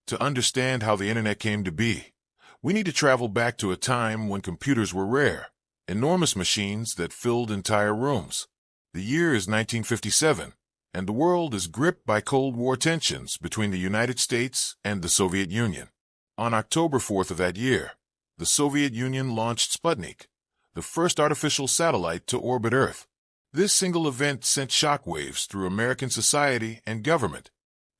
To understand how the internet came to be, we need to travel back to a time when computers were rare, enormous machines that filled entire rooms. The year is 1957, and the world is gripped by Cold War tensions between the United States and the Soviet Union. On October 4th of that year, the Soviet Union launched Sputnik, the first artificial satellite to orbit Earth. This single event sent shockwaves through American society and government.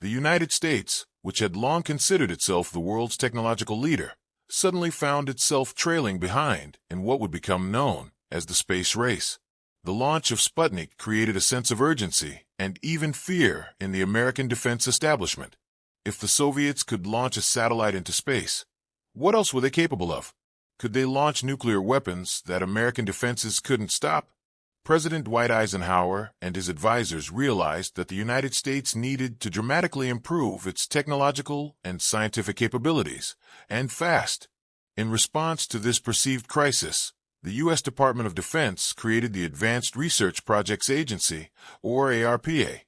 The United States, which had long considered itself the world's technological leader, suddenly found itself trailing behind in what would become known as the space race. The launch of Sputnik created a sense of urgency and even fear in the American defense establishment. If the Soviets could launch a satellite into space, what else were they capable of? Could they launch nuclear weapons that American defenses couldn't stop? President Dwight Eisenhower and his advisors realized that the United States needed to dramatically improve its technological and scientific capabilities, and fast. In response to this perceived crisis, the U.S. Department of Defense created the Advanced Research Projects Agency, or ARPA.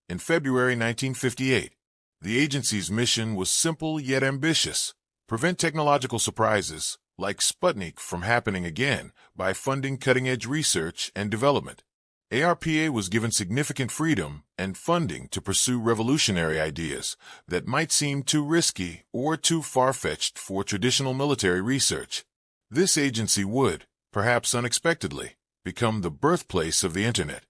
In February 1958, the agency's mission was simple yet ambitious: prevent technological surprises like Sputnik from happening again by funding cutting-edge research and development. ARPA was given significant freedom and funding to pursue revolutionary ideas that might seem too risky or too far-fetched for traditional military research. This agency would, perhaps unexpectedly, become the birthplace of the Internet.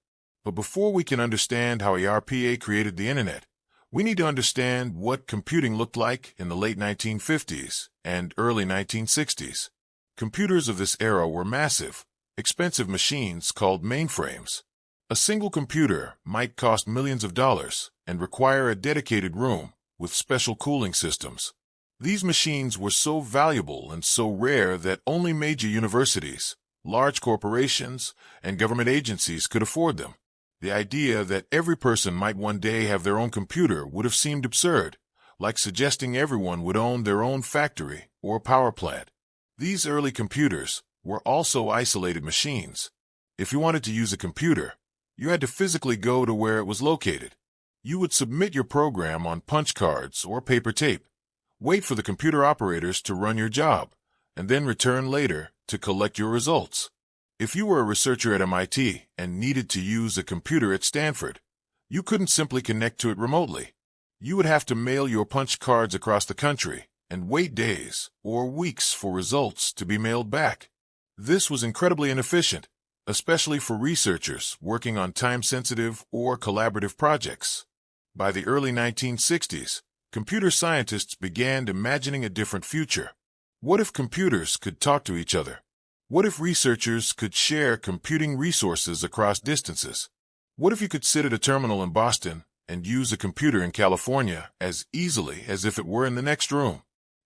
But before we can understand how ARPA created the Internet, we need to understand what computing looked like in the late 1950s and early 1960s. Computers of this era were massive, expensive machines called mainframes. A single computer might cost millions of dollars and require a dedicated room with special cooling systems. These machines were so valuable and so rare that only major universities, large corporations, and government agencies could afford them. The idea that every person might one day have their own computer would have seemed absurd, like suggesting everyone would own their own factory or power plant. These early computers were also isolated machines. If you wanted to use a computer, you had to physically go to where it was located. You would submit your program on punch cards or paper tape, wait for the computer operators to run your job, and then return later to collect your results. If you were a researcher at MIT and needed to use a computer at Stanford, you couldn't simply connect to it remotely. You would have to mail your punch cards across the country and wait days or weeks for results to be mailed back. This was incredibly inefficient, especially for researchers working on time-sensitive or collaborative projects. By the early 1960s, computer scientists began imagining a different future. What if computers could talk to each other? What if researchers could share computing resources across distances? What if you could sit at a terminal in Boston and use a computer in California as easily as if it were in the next room?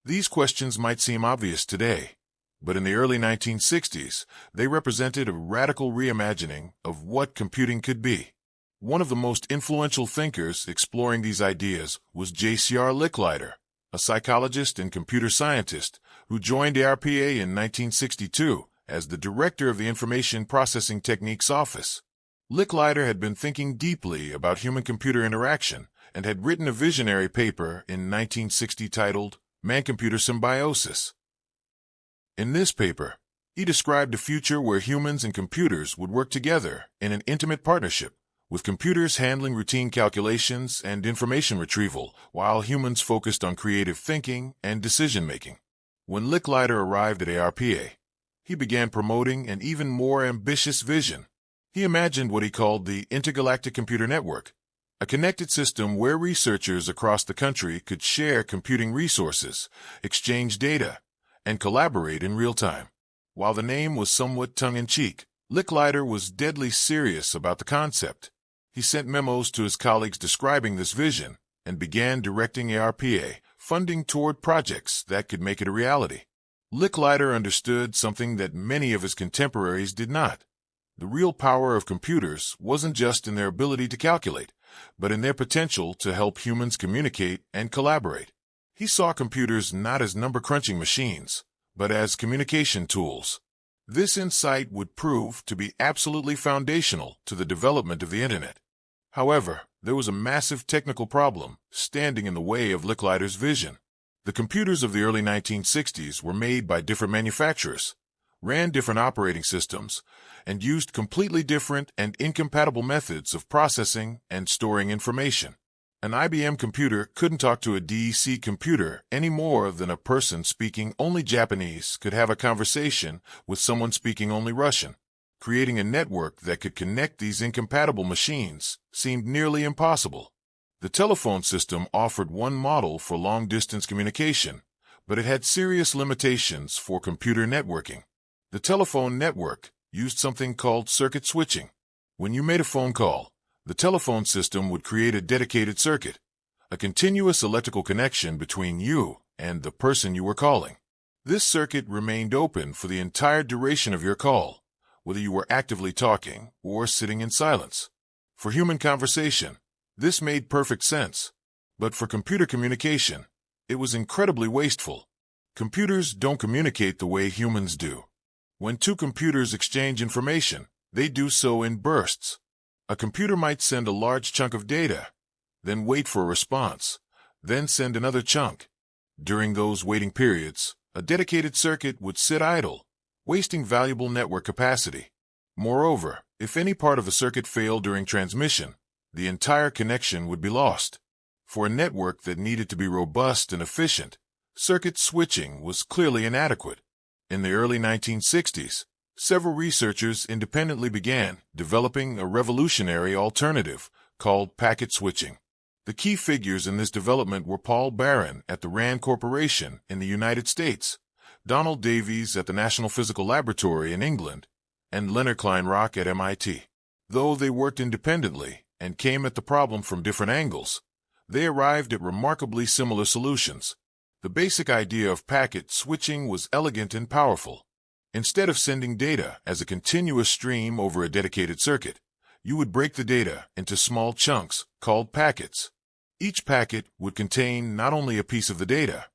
These questions might seem obvious today, but in the early 1960s, they represented a radical reimagining of what computing could be. One of the most influential thinkers exploring these ideas was J.C.R. Licklider, a psychologist and computer scientist who joined ARPA in 1962 as the director of the Information Processing Techniques Office. Licklider had been thinking deeply about human-computer interaction and had written a visionary paper in 1960 titled Man-Computer Symbiosis. In this paper, he described a future where humans and computers would work together in an intimate partnership, with computers handling routine calculations and information retrieval, while humans focused on creative thinking and decision-making. When Licklider arrived at ARPA, he began promoting an even more ambitious vision. He imagined what he called the Intergalactic Computer Network, a connected system where researchers across the country could share computing resources, exchange data, and collaborate in real time. While the name was somewhat tongue-in-cheek, Licklider was deadly serious about the concept. He sent memos to his colleagues describing this vision and began directing ARPA funding toward projects that could make it a reality. Licklider understood something that many of his contemporaries did not. The real power of computers wasn't just in their ability to calculate, but in their potential to help humans communicate and collaborate. He saw computers not as number-crunching machines, but as communication tools. This insight would prove to be absolutely foundational to the development of the Internet. However, there was a massive technical problem standing in the way of Licklider's vision. The computers of the early 1960s were made by different manufacturers, ran different operating systems, and used completely different and incompatible methods of processing and storing information. An IBM computer couldn't talk to a DEC computer any more than a person speaking only Japanese could have a conversation with someone speaking only Russian. Creating a network that could connect these incompatible machines seemed nearly impossible. The telephone system offered one model for long-distance communication, but it had serious limitations for computer networking. The telephone network used something called circuit switching. When you made a phone call, the telephone system would create a dedicated circuit, a continuous electrical connection between you and the person you were calling. This circuit remained open for the entire duration of your call, whether you were actively talking or sitting in silence. For human conversation, this made perfect sense, but for computer communication, it was incredibly wasteful. Computers don't communicate the way humans do. When two computers exchange information, they do so in bursts. A computer might send a large chunk of data, then wait for a response, then send another chunk. During those waiting periods, a dedicated circuit would sit idle, wasting valuable network capacity. Moreover, if any part of the circuit failed during transmission, the entire connection would be lost. For a network that needed to be robust and efficient, circuit switching was clearly inadequate. In the early 1960s, several researchers independently began developing a revolutionary alternative called packet switching. The key figures in this development were Paul Barron at the RAND Corporation in the United States, Donald Davies at the National Physical Laboratory in England, and Leonard Kleinrock at MIT. Though they worked independently and came at the problem from different angles, they arrived at remarkably similar solutions. The basic idea of packet switching was elegant and powerful. Instead of sending data as a continuous stream over a dedicated circuit, you would break the data into small chunks called packets. Each packet would contain not only a piece of the data,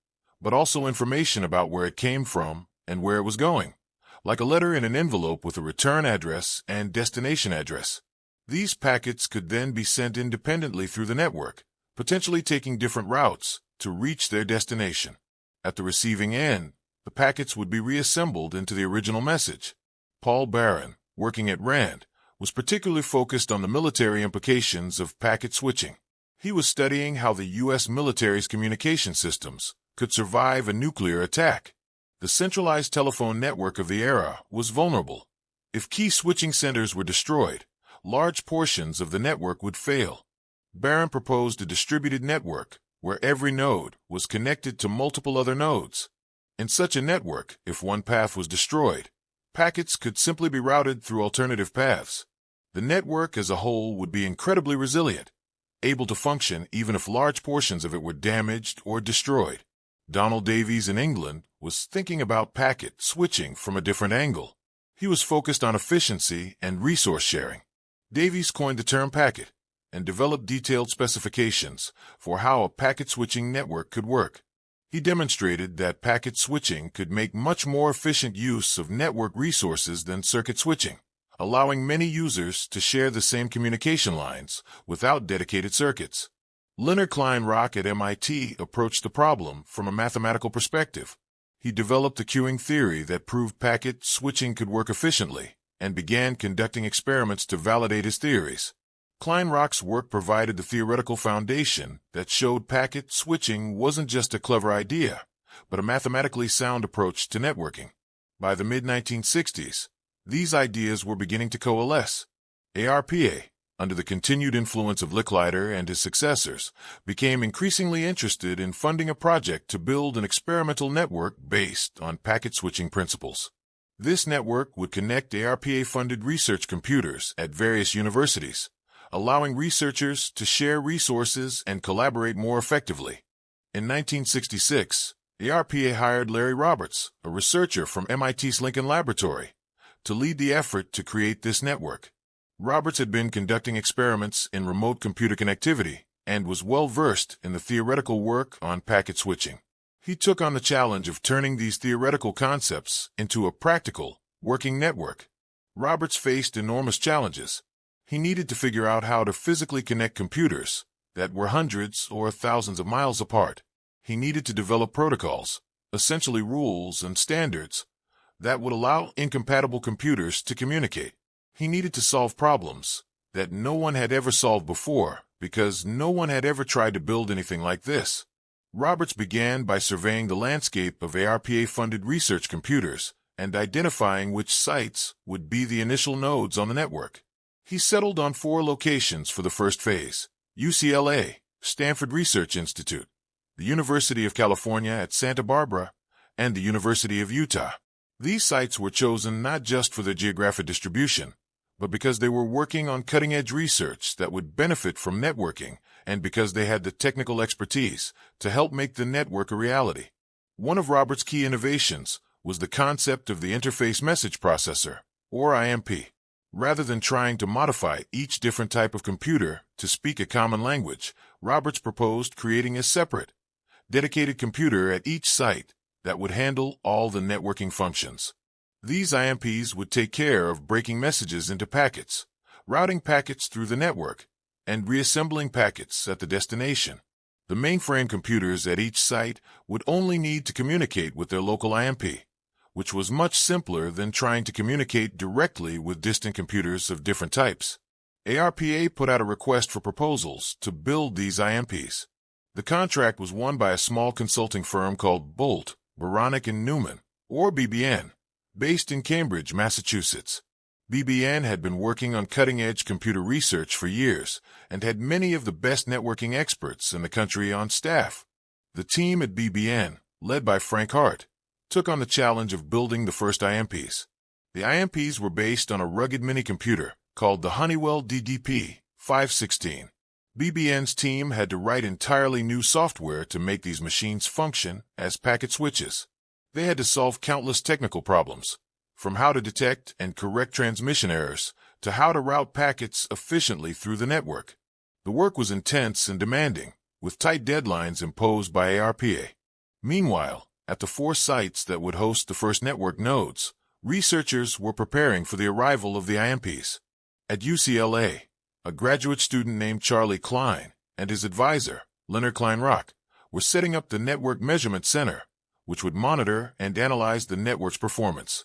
but also information about where it came from and where it was going, like a letter in an envelope with a return address and destination address. These packets could then be sent independently through the network, potentially taking different routes to reach their destination. At the receiving end, the packets would be reassembled into the original message. Paul Barron, working at RAND, was particularly focused on the military implications of packet switching. He was studying how the U.S. military's communication systems could survive a nuclear attack. The centralized telephone network of the era was vulnerable. If key switching centers were destroyed, large portions of the network would fail. Barron proposed a distributed network where every node was connected to multiple other nodes. In such a network, if one path was destroyed, packets could simply be routed through alternative paths. The network as a whole would be incredibly resilient, able to function even if large portions of it were damaged or destroyed. Donald Davies in England was thinking about packet switching from a different angle. He was focused on efficiency and resource sharing. Davies coined the term packet and developed detailed specifications for how a packet switching network could work. He demonstrated that packet switching could make much more efficient use of network resources than circuit switching, allowing many users to share the same communication lines without dedicated circuits. Leonard Kleinrock at MIT approached the problem from a mathematical perspective. He developed a queuing theory that proved packet switching could work efficiently and began conducting experiments to validate his theories. Kleinrock's work provided the theoretical foundation that showed packet switching wasn't just a clever idea, but a mathematically sound approach to networking. By the mid-1960s, these ideas were beginning to coalesce. ARPA, under the continued influence of Licklider and his successors, became increasingly interested in funding a project to build an experimental network based on packet switching principles. This network would connect ARPA-funded research computers at various universities, allowing researchers to share resources and collaborate more effectively. In 1966, ARPA hired Larry Roberts, a researcher from MIT's Lincoln Laboratory, to lead the effort to create this network. Roberts had been conducting experiments in remote computer connectivity and was well-versed in the theoretical work on packet switching. He took on the challenge of turning these theoretical concepts into a practical, working network. Roberts faced enormous challenges. He needed to figure out how to physically connect computers that were hundreds or thousands of miles apart. He needed to develop protocols, essentially rules and standards, that would allow incompatible computers to communicate. He needed to solve problems that no one had ever solved before, because no one had ever tried to build anything like this. Roberts began by surveying the landscape of ARPA-funded research computers and identifying which sites would be the initial nodes on the network. He settled on 4 locations for the first phase: UCLA, Stanford Research Institute, the University of California at Santa Barbara, and the University of Utah. These sites were chosen not just for their geographic distribution, but because they were working on cutting-edge research that would benefit from networking, and because they had the technical expertise to help make the network a reality. One of Roberts' key innovations was the concept of the Interface Message Processor, or IMP. Rather than trying to modify each different type of computer to speak a common language, Roberts proposed creating a separate, dedicated computer at each site that would handle all the networking functions. These IMPs would take care of breaking messages into packets, routing packets through the network, and reassembling packets at the destination. The mainframe computers at each site would only need to communicate with their local IMP, which was much simpler than trying to communicate directly with distant computers of different types. ARPA put out a request for proposals to build these IMPs. The contract was won by a small consulting firm called Bolt, Beranek and Newman, or BBN, based in Cambridge, Massachusetts. BBN had been working on cutting-edge computer research for years and had many of the best networking experts in the country on staff. The team at BBN, led by Frank Hart, took on the challenge of building the first IMPs. The IMPs were based on a rugged minicomputer called the Honeywell DDP-516. BBN's team had to write entirely new software to make these machines function as packet switches. They had to solve countless technical problems, from how to detect and correct transmission errors to how to route packets efficiently through the network. The work was intense and demanding, with tight deadlines imposed by ARPA. Meanwhile, at the 4 sites that would host the first network nodes, researchers were preparing for the arrival of the IMPs. At UCLA, a graduate student named Charlie Klein and his advisor, Leonard Kleinrock, were setting up the Network Measurement Center, which would monitor and analyze the network's performance.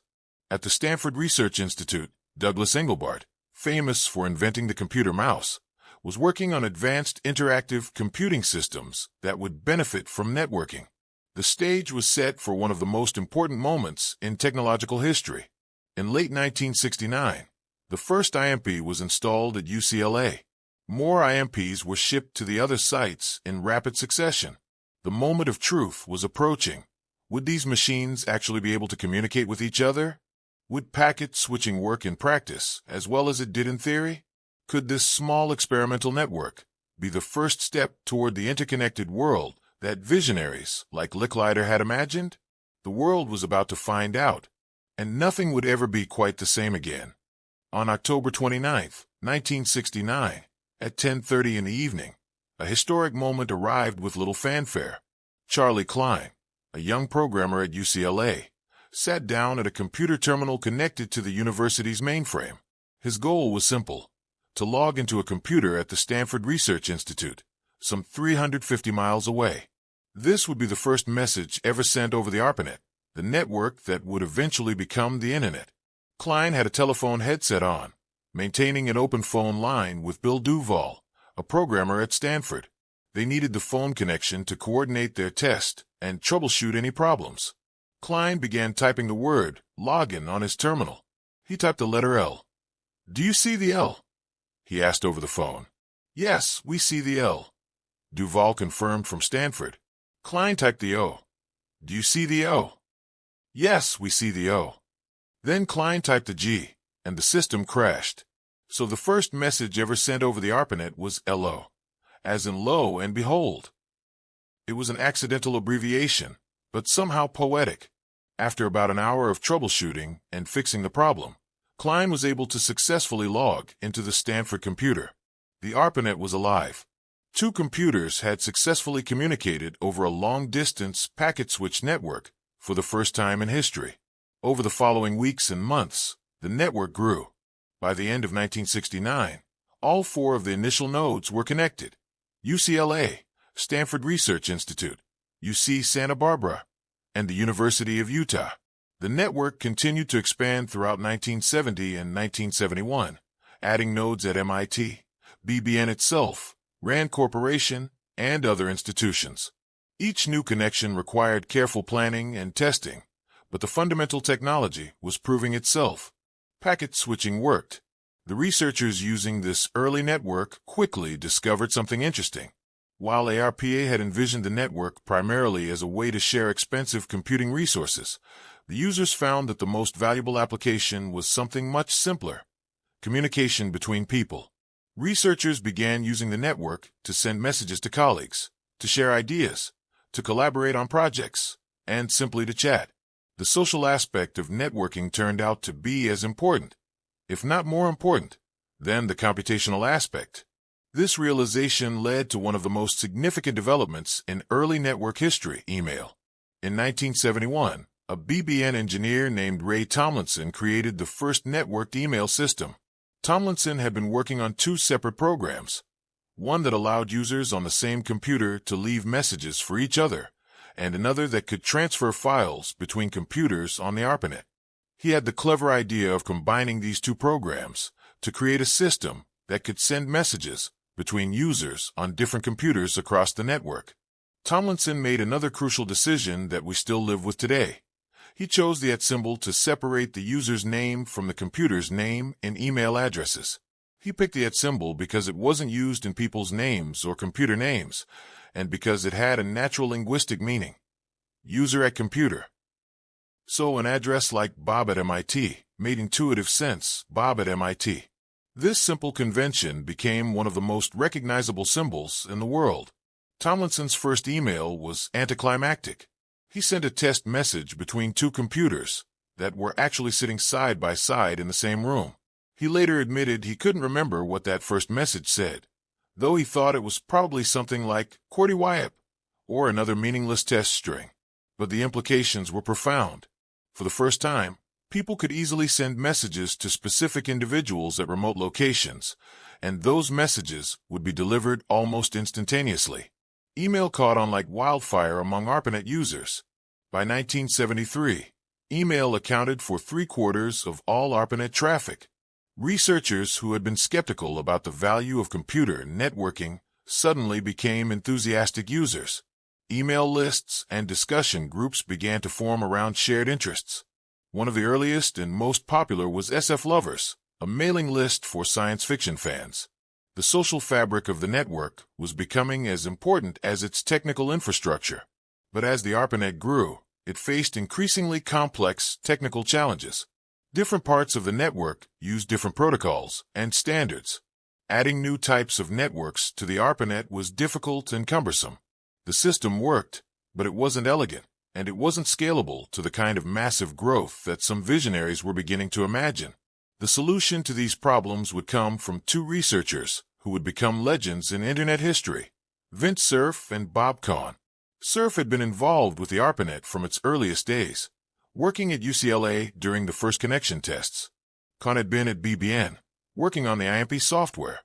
At the Stanford Research Institute, Douglas Engelbart, famous for inventing the computer mouse, was working on advanced interactive computing systems that would benefit from networking. The stage was set for one of the most important moments in technological history. In late 1969, the first IMP was installed at UCLA. More IMPs were shipped to the other sites in rapid succession. The moment of truth was approaching. Would these machines actually be able to communicate with each other? Would packet switching work in practice as well as it did in theory? Could this small experimental network be the first step toward the interconnected world that visionaries like Licklider had imagined? The world was about to find out, and nothing would ever be quite the same again. On October 29, 1969, at 10:30 in the evening, a historic moment arrived with little fanfare. Charlie Klein, a young programmer at UCLA, sat down at a computer terminal connected to the university's mainframe. His goal was simple: to log into a computer at the Stanford Research Institute, some 350 miles away. This would be the first message ever sent over the ARPANET, the network that would eventually become the Internet. Klein had a telephone headset on, maintaining an open phone line with Bill Duval, a programmer at Stanford. They needed the phone connection to coordinate their test and troubleshoot any problems. Klein began typing the word login on his terminal. He typed the letter L. "Do you see the L?" he asked over the phone. "Yes, we see the L," Duval confirmed from Stanford. Klein typed the O. "Do you see the O?" "Yes, we see the O." Then Klein typed the G, and the system crashed. So the first message ever sent over the ARPANET was LO, as in lo and behold. It was an accidental abbreviation, but somehow poetic. After about an hour of troubleshooting and fixing the problem, Klein was able to successfully log into the Stanford computer. The ARPANET was alive. 2 computers had successfully communicated over a long-distance packet switch network for the first time in history. Over the following weeks and months, the network grew. By the end of 1969, all 4 of the initial nodes were connected: UCLA, Stanford Research Institute, UC Santa Barbara, and the University of Utah. The network continued to expand throughout 1970 and 1971, adding nodes at MIT, BBN itself, RAND Corporation, and other institutions. Each new connection required careful planning and testing, but the fundamental technology was proving itself. Packet switching worked. The researchers using this early network quickly discovered something interesting. While ARPA had envisioned the network primarily as a way to share expensive computing resources, the users found that the most valuable application was something much simpler: communication between people. Researchers began using the network to send messages to colleagues, to share ideas, to collaborate on projects, and simply to chat. The social aspect of networking turned out to be as important, if not more important, than the computational aspect. This realization led to one of the most significant developments in early network history: email. In 1971, a BBN engineer named Ray Tomlinson created the first networked email system. Tomlinson had been working on two separate programs, one that allowed users on the same computer to leave messages for each other, and another that could transfer files between computers on the ARPANET. He had the clever idea of combining these two programs to create a system that could send messages between users on different computers across the network. Tomlinson made another crucial decision that we still live with today. He chose the @ symbol to separate the user's name from the computer's name and email addresses. He picked the @ symbol because it wasn't used in people's names or computer names, and because it had a natural linguistic meaning: user at computer. So an address like Bob at MIT made intuitive sense: Bob at MIT. This simple convention became one of the most recognizable symbols in the world. Tomlinson's first email was anticlimactic. He sent a test message between two computers that were actually sitting side by side in the same room. He later admitted he couldn't remember what that first message said, though he thought it was probably something like "Cordy Wyatt" or another meaningless test string. But the implications were profound. For the first time, people could easily send messages to specific individuals at remote locations, and those messages would be delivered almost instantaneously. Email caught on like wildfire among ARPANET users. By 1973, email accounted for 3/4 of all ARPANET traffic. Researchers who had been skeptical about the value of computer networking suddenly became enthusiastic users. Email lists and discussion groups began to form around shared interests. One of the earliest and most popular was SF Lovers, a mailing list for science fiction fans. The social fabric of the network was becoming as important as its technical infrastructure. But as the ARPANET grew, it faced increasingly complex technical challenges. Different parts of the network used different protocols and standards. Adding new types of networks to the ARPANET was difficult and cumbersome. The system worked, but it wasn't elegant, and it wasn't scalable to the kind of massive growth that some visionaries were beginning to imagine. The solution to these problems would come from two researchers who would become legends in Internet history: Vint Cerf and Bob Kahn. Cerf had been involved with the ARPANET from its earliest days, working at UCLA during the first connection tests. Kahn had been at BBN, working on the IMP software.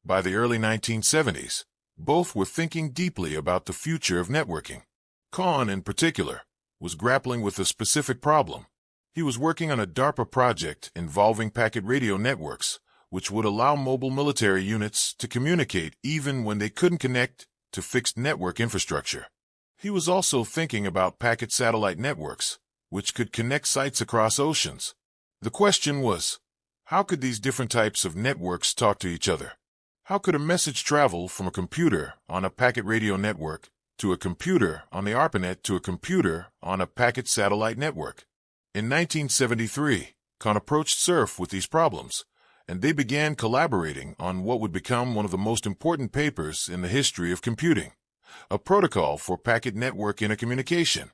By the early 1970s, both were thinking deeply about the future of networking. Kahn, in particular, was grappling with a specific problem. He was working on a DARPA project involving packet radio networks, which would allow mobile military units to communicate even when they couldn't connect to fixed network infrastructure. He was also thinking about packet satellite networks, which could connect sites across oceans. The question was, how could these different types of networks talk to each other? How could a message travel from a computer on a packet radio network to a computer on the ARPANET to a computer on a packet satellite network? In 1973, Kahn approached Cerf with these problems, and they began collaborating on what would become one of the most important papers in the history of computing: A Protocol for Packet Network Intercommunication,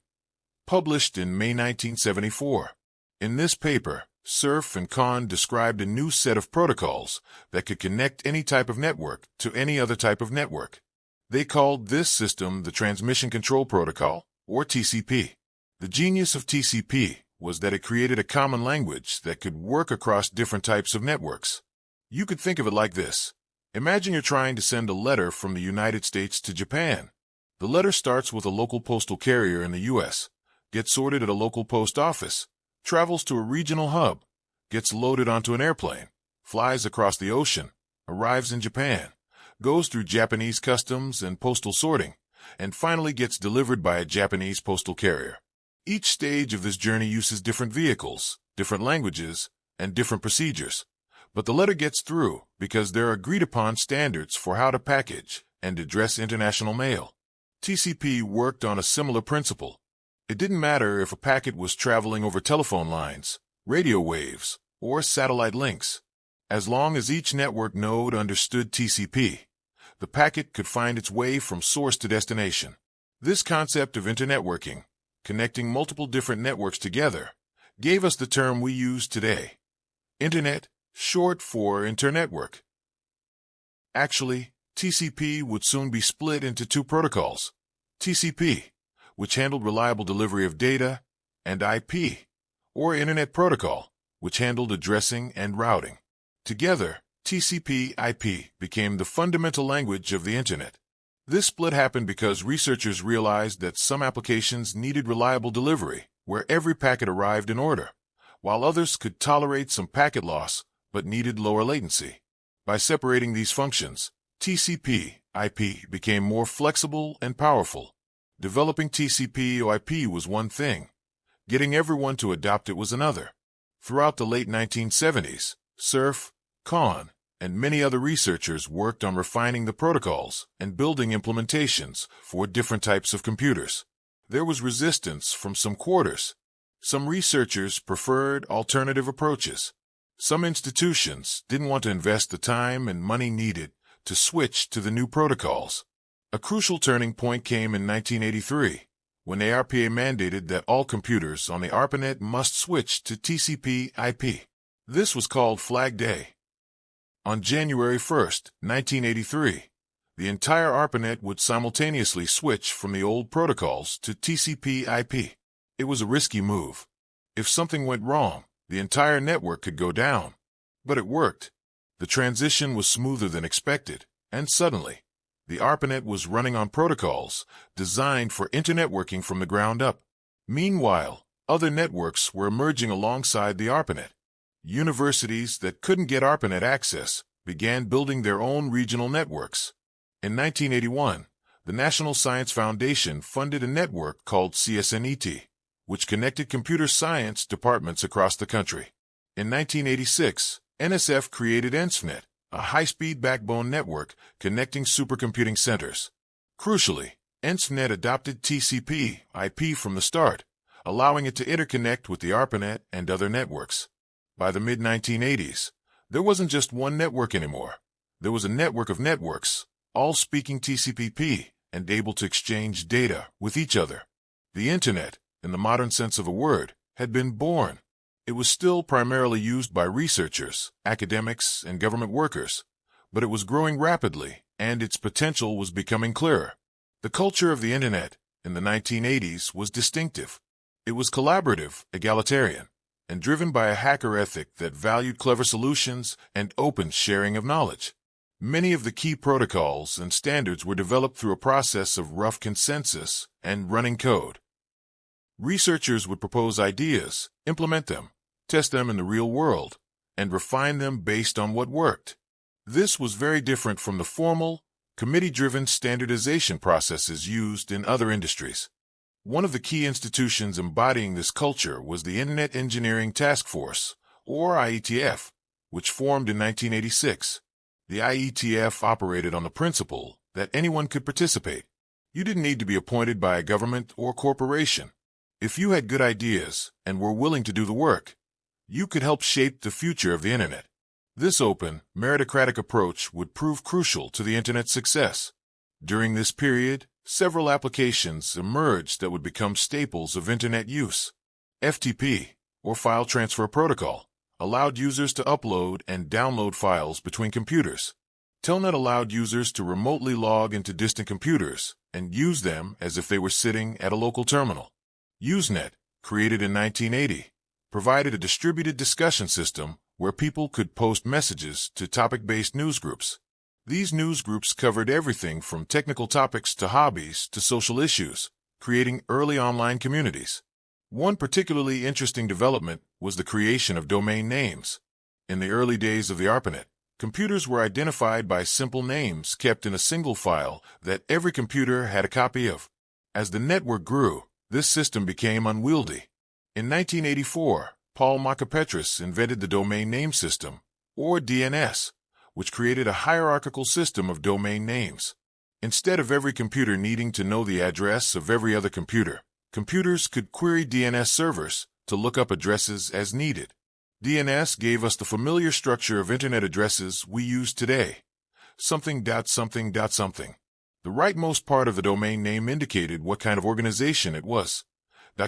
published in May 1974. In this paper, Cerf and Kahn described a new set of protocols that could connect any type of network to any other type of network. They called this system the Transmission Control Protocol, or TCP. The genius of TCP was that it created a common language that could work across different types of networks. You could think of it like this. Imagine you're trying to send a letter from the United States to Japan. The letter starts with a local postal carrier in the U.S., gets sorted at a local post office, travels to a regional hub, gets loaded onto an airplane, flies across the ocean, arrives in Japan, goes through Japanese customs and postal sorting, and finally gets delivered by a Japanese postal carrier. Each stage of this journey uses different vehicles, different languages, and different procedures. But the letter gets through because there are agreed-upon standards for how to package and address international mail. TCP worked on a similar principle. It didn't matter if a packet was traveling over telephone lines, radio waves, or satellite links. As long as each network node understood TCP, the packet could find its way from source to destination. This concept of internetworking, connecting multiple different networks together, gave us the term we use today. Internet, short for internetwork. Actually, TCP would soon be split into two protocols. TCP, which handled reliable delivery of data, and IP, or Internet Protocol, which handled addressing and routing. Together, TCP/IP became the fundamental language of the Internet. This split happened because researchers realized that some applications needed reliable delivery, where every packet arrived in order, while others could tolerate some packet loss but needed lower latency. By separating these functions, TCP/IP became more flexible and powerful. Developing TCP/IP was one thing. Getting everyone to adopt it was another. Throughout the late 1970s, Cerf, Kahn, and many other researchers worked on refining the protocols and building implementations for different types of computers. There was resistance from some quarters. Some researchers preferred alternative approaches. Some institutions didn't want to invest the time and money needed to switch to the new protocols. A crucial turning point came in 1983, when the ARPA mandated that all computers on the ARPANET must switch to TCP/IP. This was called Flag Day. On January 1, 1983, the entire ARPANET would simultaneously switch from the old protocols to TCP/IP. It was a risky move. If something went wrong, the entire network could go down. But it worked. The transition was smoother than expected, and suddenly, the ARPANET was running on protocols designed for internetworking from the ground up. Meanwhile, other networks were emerging alongside the ARPANET. Universities that couldn't get ARPANET access began building their own regional networks. In 1981, the National Science Foundation funded a network called CSNET, which connected computer science departments across the country. In 1986, NSF created ENSFnet, a high-speed backbone network connecting supercomputing centers. Crucially, ENSFnet adopted TCP/IP from the start, allowing it to interconnect with the ARPANET and other networks. By the mid-1980s, there wasn't just one network anymore. There was a network of networks, all speaking TCP/IP and able to exchange data with each other. The Internet, in the modern sense of the word, had been born. It was still primarily used by researchers, academics, and government workers, but it was growing rapidly, and its potential was becoming clearer. The culture of the Internet in the 1980s was distinctive. It was collaborative, egalitarian, and driven by a hacker ethic that valued clever solutions and open sharing of knowledge. Many of the key protocols and standards were developed through a process of rough consensus and running code. Researchers would propose ideas, implement them, test them in the real world, and refine them based on what worked. This was very different from the formal, committee-driven standardization processes used in other industries. One of the key institutions embodying this culture was the Internet Engineering Task Force, or IETF, which formed in 1986. The IETF operated on the principle that anyone could participate. You didn't need to be appointed by a government or corporation. If you had good ideas and were willing to do the work, you could help shape the future of the Internet. This open, meritocratic approach would prove crucial to the Internet's success. During this period, several applications emerged that would become staples of Internet use. FTP, or File Transfer Protocol, allowed users to upload and download files between computers. Telnet allowed users to remotely log into distant computers and use them as if they were sitting at a local terminal. Usenet, created in 1980, provided a distributed discussion system where people could post messages to topic-based newsgroups. These news groups covered everything from technical topics to hobbies to social issues, creating early online communities. One particularly interesting development was the creation of domain names. In the early days of the ARPANET, computers were identified by simple names kept in a single file that every computer had a copy of. As the network grew, this system became unwieldy. In 1984, Paul Mockapetris invented the Domain Name System, or DNS, which created a hierarchical system of domain names. Instead of every computer needing to know the address of every other computer, computers could query DNS servers to look up addresses as needed. DNS gave us the familiar structure of Internet addresses we use today. Something. The rightmost part of the domain name indicated what kind of organization it was.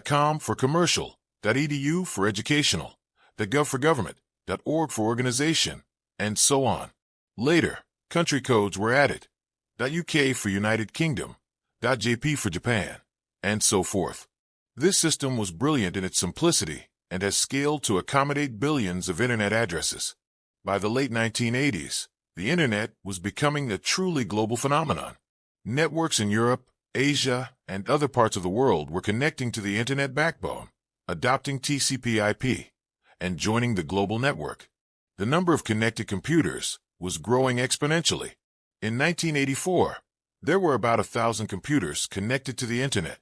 .com for commercial, .edu for educational, .gov for government, .org for organization, and so on. Later, country codes were added. .uk for United Kingdom, .jp for Japan, and so forth. This system was brilliant in its simplicity and has scaled to accommodate billions of Internet addresses. By the late 1980s, the Internet was becoming a truly global phenomenon. Networks in Europe, Asia, and other parts of the world were connecting to the Internet backbone, adopting TCP/IP, and joining the global network. The number of connected computers was growing exponentially. In 1984, there were about 1,000 computers connected to the Internet.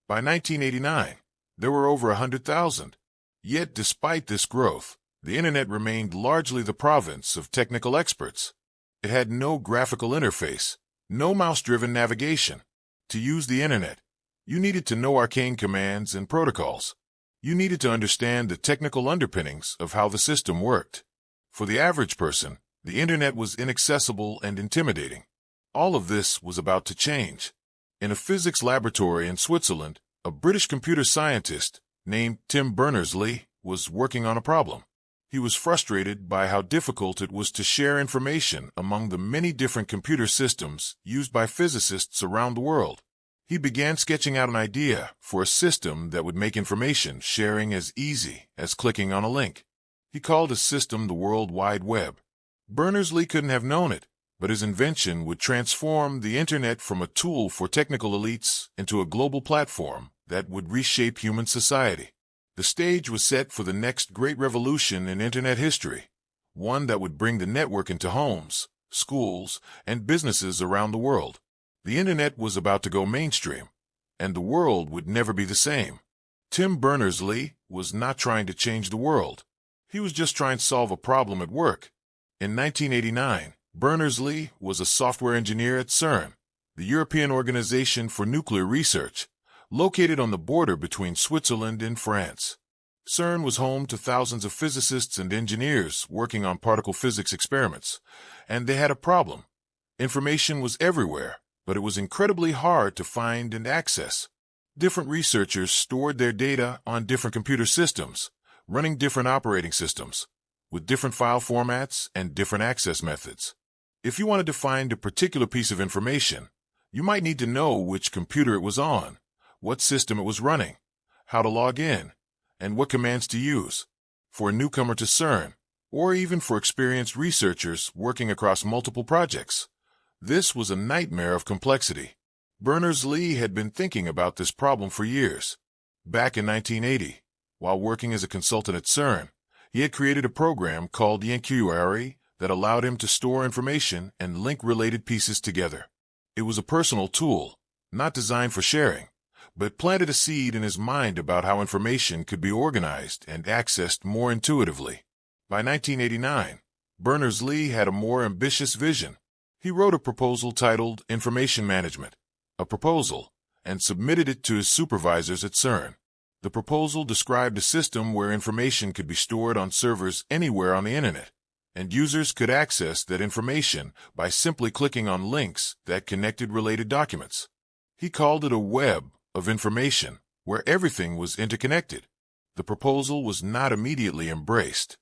By 1989, there were over 100,000. Yet, despite this growth, the Internet remained largely the province of technical experts. It had no graphical interface, no mouse-driven navigation. To use the Internet, you needed to know arcane commands and protocols. You needed to understand the technical underpinnings of how the system worked. For the average person, the Internet was inaccessible and intimidating. All of this was about to change. In a physics laboratory in Switzerland, a British computer scientist named Tim Berners-Lee was working on a problem. He was frustrated by how difficult it was to share information among the many different computer systems used by physicists around the world. He began sketching out an idea for a system that would make information sharing as easy as clicking on a link. He called his system the World Wide Web. Berners-Lee couldn't have known it, but his invention would transform the Internet from a tool for technical elites into a global platform that would reshape human society. The stage was set for the next great revolution in Internet history, one that would bring the network into homes, schools, and businesses around the world. The Internet was about to go mainstream, and the world would never be the same. Tim Berners-Lee was not trying to change the world. He was just trying to solve a problem at work. In 1989, Berners-Lee was a software engineer at CERN, the European Organization for Nuclear Research, located on the border between Switzerland and France. CERN was home to thousands of physicists and engineers working on particle physics experiments, and they had a problem. Information was everywhere, but it was incredibly hard to find and access. Different researchers stored their data on different computer systems, running different operating systems, with different file formats and different access methods. If you wanted to find a particular piece of information, you might need to know which computer it was on, what system it was running, how to log in, and what commands to use. For a newcomer to CERN, or even for experienced researchers working across multiple projects, this was a nightmare of complexity. Berners-Lee had been thinking about this problem for years. Back in 1980, while working as a consultant at CERN, he had created a program called Yankuari that allowed him to store information and link related pieces together. It was a personal tool, not designed for sharing, but planted a seed in his mind about how information could be organized and accessed more intuitively. By 1989, Berners-Lee had a more ambitious vision. He wrote a proposal titled Information Management, a proposal, and submitted it to his supervisors at CERN. The proposal described a system where information could be stored on servers anywhere on the Internet, and users could access that information by simply clicking on links that connected related documents. He called it a web of information where everything was interconnected. The proposal was not immediately embraced.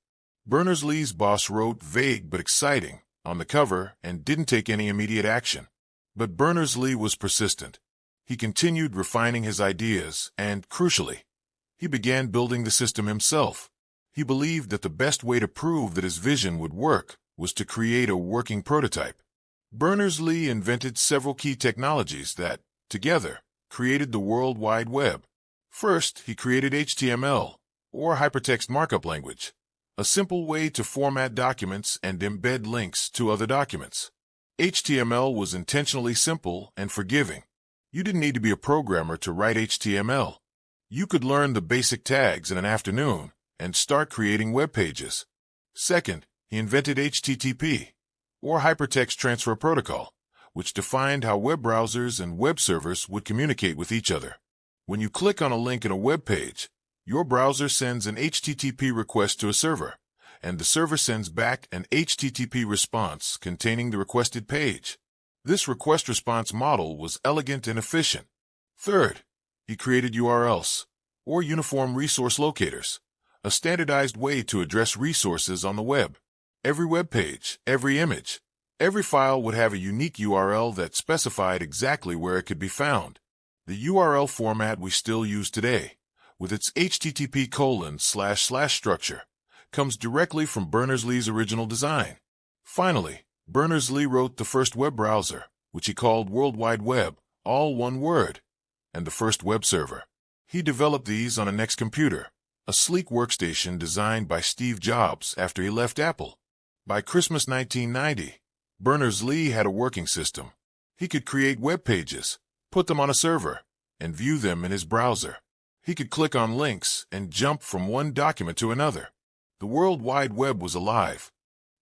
Berners-Lee's boss wrote vague but exciting on the cover and didn't take any immediate action. But Berners-Lee was persistent. He continued refining his ideas and, crucially, he began building the system himself. He believed that the best way to prove that his vision would work was to create a working prototype. Berners-Lee invented several key technologies that, together, created the World Wide Web. First, he created HTML, or Hypertext Markup Language, a simple way to format documents and embed links to other documents. HTML was intentionally simple and forgiving. You didn't need to be a programmer to write HTML. You could learn the basic tags in an afternoon and start creating web pages. Second, he invented HTTP, or Hypertext Transfer Protocol, which defined how web browsers and web servers would communicate with each other. When you click on a link in a web page, your browser sends an HTTP request to a server, and the server sends back an HTTP response containing the requested page. This request-response model was elegant and efficient. Third, he created URLs, or Uniform Resource Locators, a standardized way to address resources on the web. Every web page, every image, every file would have a unique URL that specified exactly where it could be found. The URL format we still use today, with its HTTP:// structure, comes directly from Berners-Lee's original design. Finally, Berners-Lee wrote the first web browser, which he called World Wide Web, all one word, and the first web server. He developed these on a NeXT computer, a sleek workstation designed by Steve Jobs after he left Apple. By Christmas 1990, Berners-Lee had a working system. He could create web pages, put them on a server, and view them in his browser. He could click on links and jump from one document to another. The World Wide Web was alive.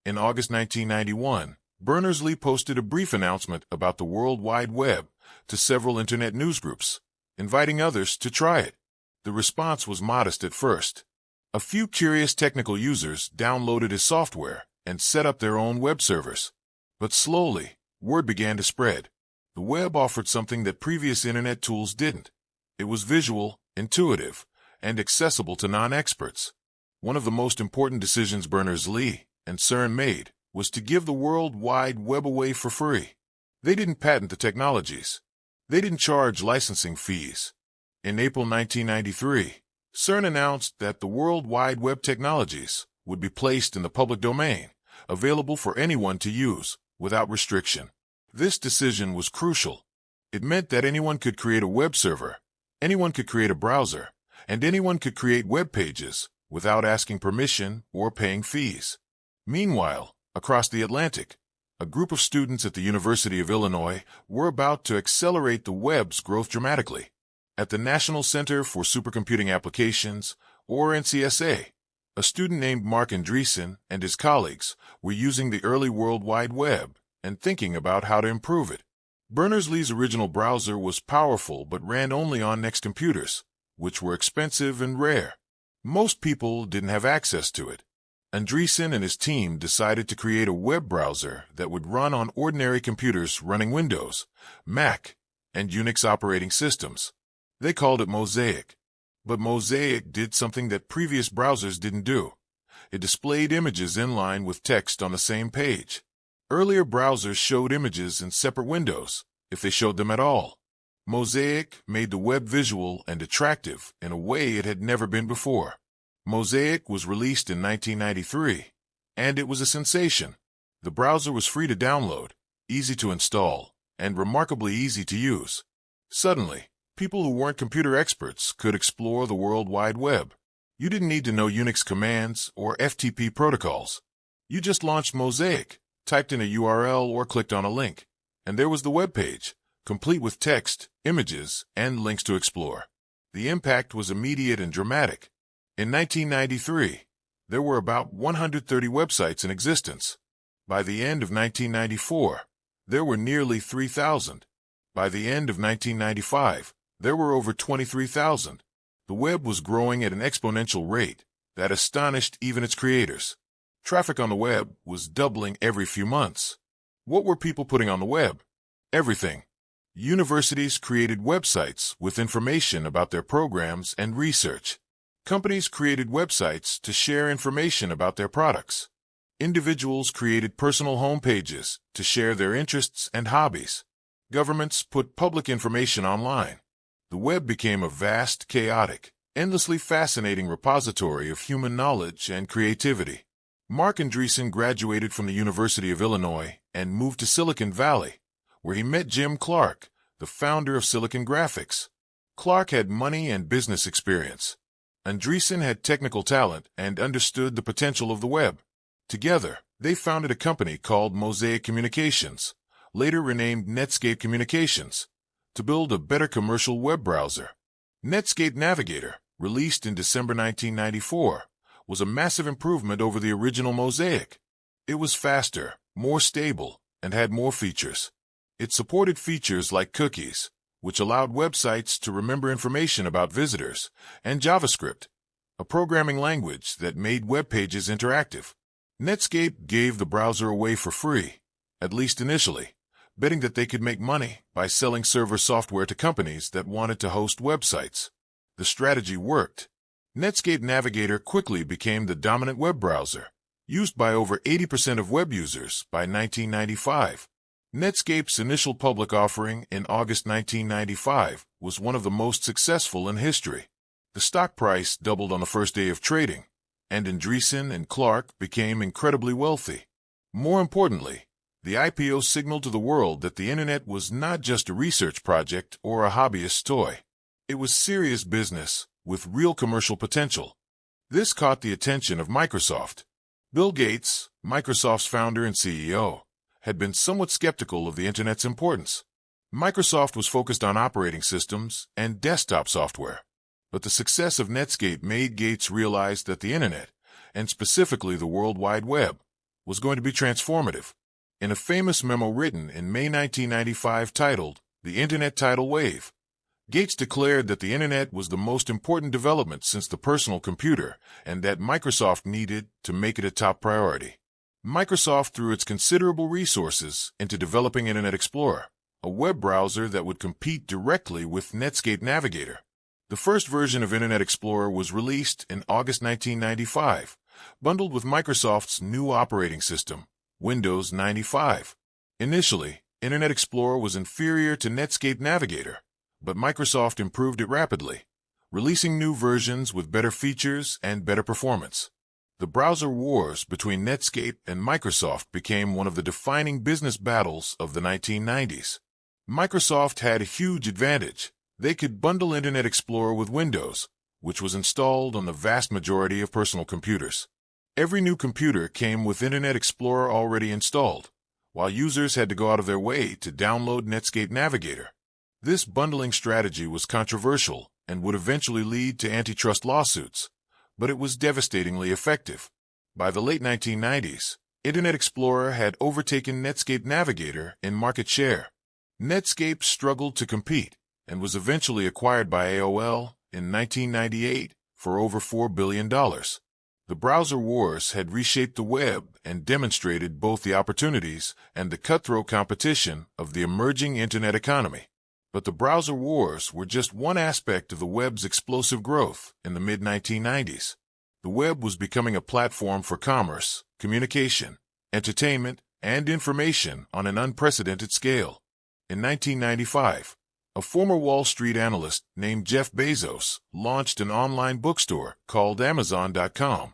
In August 1991, Berners-Lee posted a brief announcement about the World Wide Web to several internet newsgroups, inviting others to try it. The response was modest at first. A few curious technical users downloaded his software and set up their own web servers. But slowly, word began to spread. The web offered something that previous internet tools didn't. It was visual, intuitive, and accessible to non-experts. One of the most important decisions Berners-Lee and CERN made was to give the World Wide Web away for free. They didn't patent the technologies. They didn't charge licensing fees. In April 1993, CERN announced that the World Wide Web technologies would be placed in the public domain, available for anyone to use, without restriction. This decision was crucial. It meant that anyone could create a web server, anyone could create a browser, and anyone could create web pages without asking permission or paying fees. Meanwhile, across the Atlantic, a group of students at the University of Illinois were about to accelerate the web's growth dramatically. At the National Center for Supercomputing Applications, or NCSA, a student named Marc Andreessen and his colleagues were using the early World Wide Web and thinking about how to improve it. Berners-Lee's original browser was powerful but ran only on NeXT computers, which were expensive and rare. Most people didn't have access to it. Andreessen and his team decided to create a web browser that would run on ordinary computers running Windows, Mac, and Unix operating systems. They called it Mosaic. But Mosaic did something that previous browsers didn't do. It displayed images inline with text on the same page. Earlier browsers showed images in separate windows, if they showed them at all. Mosaic made the web visual and attractive in a way it had never been before. Mosaic was released in 1993, and it was a sensation. The browser was free to download, easy to install, and remarkably easy to use. Suddenly, people who weren't computer experts could explore the World Wide Web. You didn't need to know Unix commands or FTP protocols. You just launched Mosaic, typed in a URL or clicked on a link, and there was the web page, complete with text, images, and links to explore. The impact was immediate and dramatic. In 1993, there were about 130 websites in existence. By the end of 1994, there were nearly 3,000. By the end of 1995, there were over 23,000. The web was growing at an exponential rate that astonished even its creators. Traffic on the web was doubling every few months. What were people putting on the web? Everything. Universities created websites with information about their programs and research. Companies created websites to share information about their products. Individuals created personal homepages to share their interests and hobbies. Governments put public information online. The web became a vast, chaotic, endlessly fascinating repository of human knowledge and creativity. Marc Andreessen graduated from the University of Illinois and moved to Silicon Valley, where he met Jim Clark, the founder of Silicon Graphics. Clark had money and business experience. Andreessen had technical talent and understood the potential of the web. Together, they founded a company called Mosaic Communications, later renamed Netscape Communications, to build a better commercial web browser. Netscape Navigator, released in December 1994, was a massive improvement over the original Mosaic. It was faster, more stable, and had more features. It supported features like cookies, which allowed websites to remember information about visitors, and JavaScript, a programming language that made web pages interactive. Netscape gave the browser away for free, at least initially, betting that they could make money by selling server software to companies that wanted to host websites. The strategy worked. Netscape Navigator quickly became the dominant web browser, used by over 80% of web users by 1995. Netscape's initial public offering in August 1995 was one of the most successful in history. The stock price doubled on the first day of trading, and Andreessen and Clark became incredibly wealthy. More importantly, the IPO signaled to the world that the Internet was not just a research project or a hobbyist's toy. It was serious business with real commercial potential. This caught the attention of Microsoft. Bill Gates, Microsoft's founder and CEO, had been somewhat skeptical of the Internet's importance. Microsoft was focused on operating systems and desktop software. But the success of Netscape made Gates realize that the Internet, and specifically the World Wide Web, was going to be transformative. In a famous memo written in May 1995 titled, "The Internet Tidal Wave," Gates declared that the Internet was the most important development since the personal computer and that Microsoft needed to make it a top priority. Microsoft threw its considerable resources into developing Internet Explorer, a web browser that would compete directly with Netscape Navigator. The first version of Internet Explorer was released in August 1995, bundled with Microsoft's new operating system, Windows 95. Initially, Internet Explorer was inferior to Netscape Navigator, but Microsoft improved it rapidly, releasing new versions with better features and better performance. The browser wars between Netscape and Microsoft became one of the defining business battles of the 1990s. Microsoft had a huge advantage. They could bundle Internet Explorer with Windows, which was installed on the vast majority of personal computers. Every new computer came with Internet Explorer already installed, while users had to go out of their way to download Netscape Navigator. This bundling strategy was controversial and would eventually lead to antitrust lawsuits, but it was devastatingly effective. By the late 1990s, Internet Explorer had overtaken Netscape Navigator in market share. Netscape struggled to compete and was eventually acquired by AOL in 1998 for over $4 billion. The browser wars had reshaped the web and demonstrated both the opportunities and the cutthroat competition of the emerging Internet economy. But the browser wars were just one aspect of the web's explosive growth in the mid-1990s. The web was becoming a platform for commerce, communication, entertainment, and information on an unprecedented scale. In 1995, a former Wall Street analyst named Jeff Bezos launched an online bookstore called Amazon.com.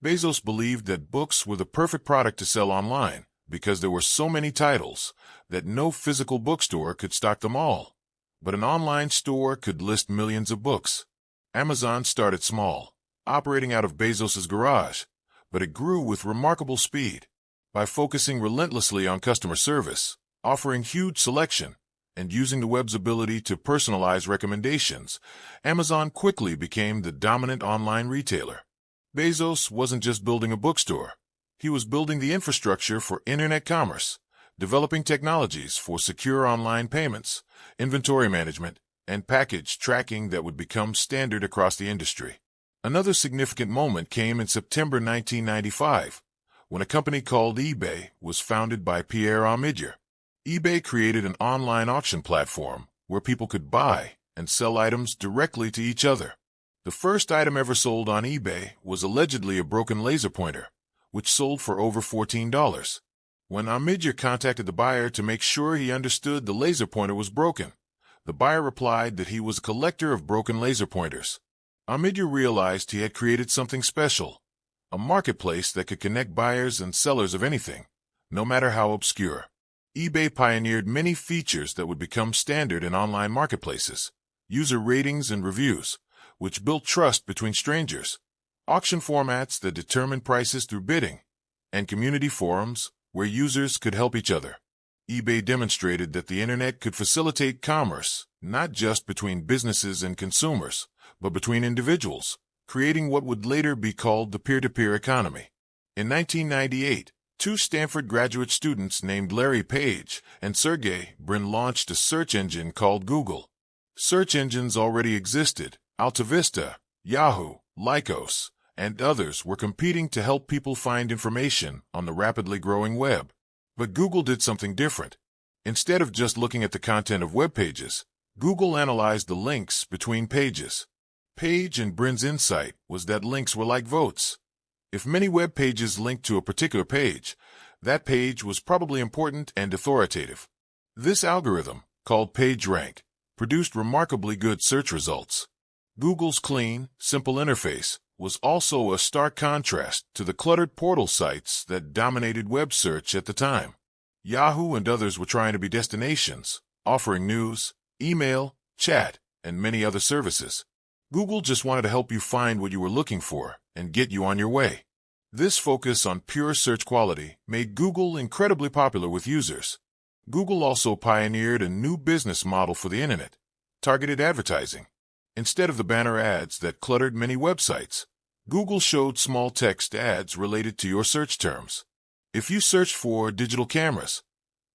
Bezos believed that books were the perfect product to sell online because there were so many titles that no physical bookstore could stock them all. But an online store could list millions of books. Amazon started small, operating out of Bezos's garage, but it grew with remarkable speed. By focusing relentlessly on customer service, offering huge selection, and using the web's ability to personalize recommendations, Amazon quickly became the dominant online retailer. Bezos wasn't just building a bookstore. He was building the infrastructure for internet commerce, developing technologies for secure online payments, inventory management, and package tracking that would become standard across the industry. Another significant moment came in September 1995, when a company called eBay was founded by Pierre Omidyar. eBay created an online auction platform where people could buy and sell items directly to each other. The first item ever sold on eBay was allegedly a broken laser pointer, which sold for over $14. When Omidyar contacted the buyer to make sure he understood the laser pointer was broken, the buyer replied that he was a collector of broken laser pointers. Omidyar realized he had created something special, a marketplace that could connect buyers and sellers of anything, no matter how obscure. eBay pioneered many features that would become standard in online marketplaces: user ratings and reviews, which built trust between strangers; auction formats that determine prices through bidding; and community forums where users could help each other. eBay demonstrated that the internet could facilitate commerce, not just between businesses and consumers, but between individuals, creating what would later be called the peer-to-peer economy. In 1998, two Stanford graduate students named Larry Page and Sergey Brin launched a search engine called Google. Search engines already existed. AltaVista, Yahoo, Lycos, and others were competing to help people find information on the rapidly growing web. But Google did something different. Instead of just looking at the content of web pages, Google analyzed the links between pages. Page and Brin's insight was that links were like votes. If many web pages linked to a particular page, that page was probably important and authoritative. This algorithm, called PageRank, produced remarkably good search results. Google's clean, simple interface was also a stark contrast to the cluttered portal sites that dominated web search at the time. Yahoo and others were trying to be destinations, offering news, email, chat, and many other services. Google just wanted to help you find what you were looking for and get you on your way. This focus on pure search quality made Google incredibly popular with users. Google also pioneered a new business model for the internet: targeted advertising. Instead of the banner ads that cluttered many websites, Google showed small text ads related to your search terms. If you searched for digital cameras,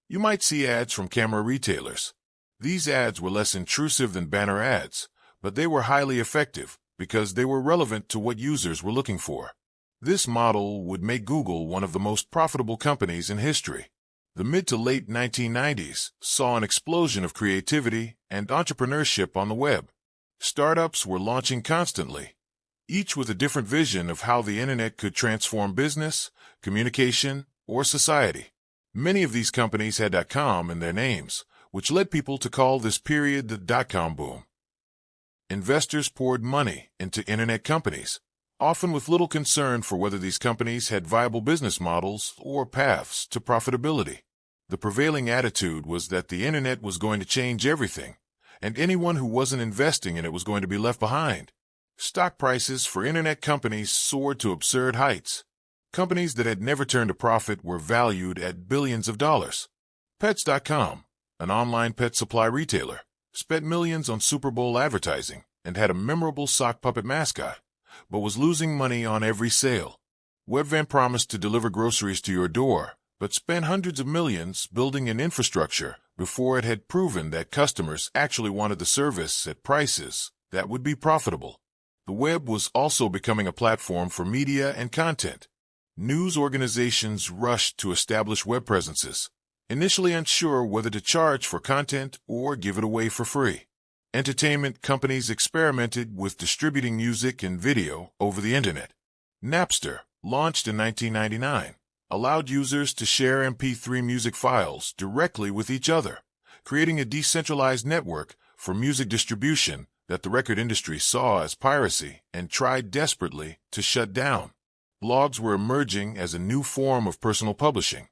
you might see ads from camera retailers. These ads were less intrusive than banner ads, but they were highly effective because they were relevant to what users were looking for. This model would make Google one of the most profitable companies in history. The mid to late 1990s saw an explosion of creativity and entrepreneurship on the web. Startups were launching constantly, each with a different vision of how the internet could transform business, communication, or society. Many of these companies had .com in their names, which led people to call this period the dot-com boom. Investors poured money into internet companies, often with little concern for whether these companies had viable business models or paths to profitability. The prevailing attitude was that the internet was going to change everything, and anyone who wasn't investing in it was going to be left behind. Stock prices for internet companies soared to absurd heights. Companies that had never turned a profit were valued at billions of dollars. Pets.com, an online pet supply retailer, spent millions on Super Bowl advertising and had a memorable sock puppet mascot, but was losing money on every sale. Webvan promised to deliver groceries to your door, but spent hundreds of millions building an infrastructure before it had proven that customers actually wanted the service at prices that would be profitable. The web was also becoming a platform for media and content. News organizations rushed to establish web presences, initially unsure whether to charge for content or give it away for free. Entertainment companies experimented with distributing music and video over the internet. Napster, launched in 1999, allowed users to share MP3 music files directly with each other, creating a decentralized network for music distribution that the record industry saw as piracy and tried desperately to shut down. Blogs were emerging as a new form of personal publishing.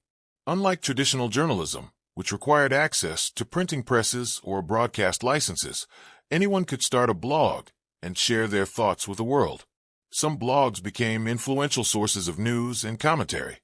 Unlike traditional journalism, which required access to printing presses or broadcast licenses, anyone could start a blog and share their thoughts with the world. Some blogs became influential sources of news and commentary.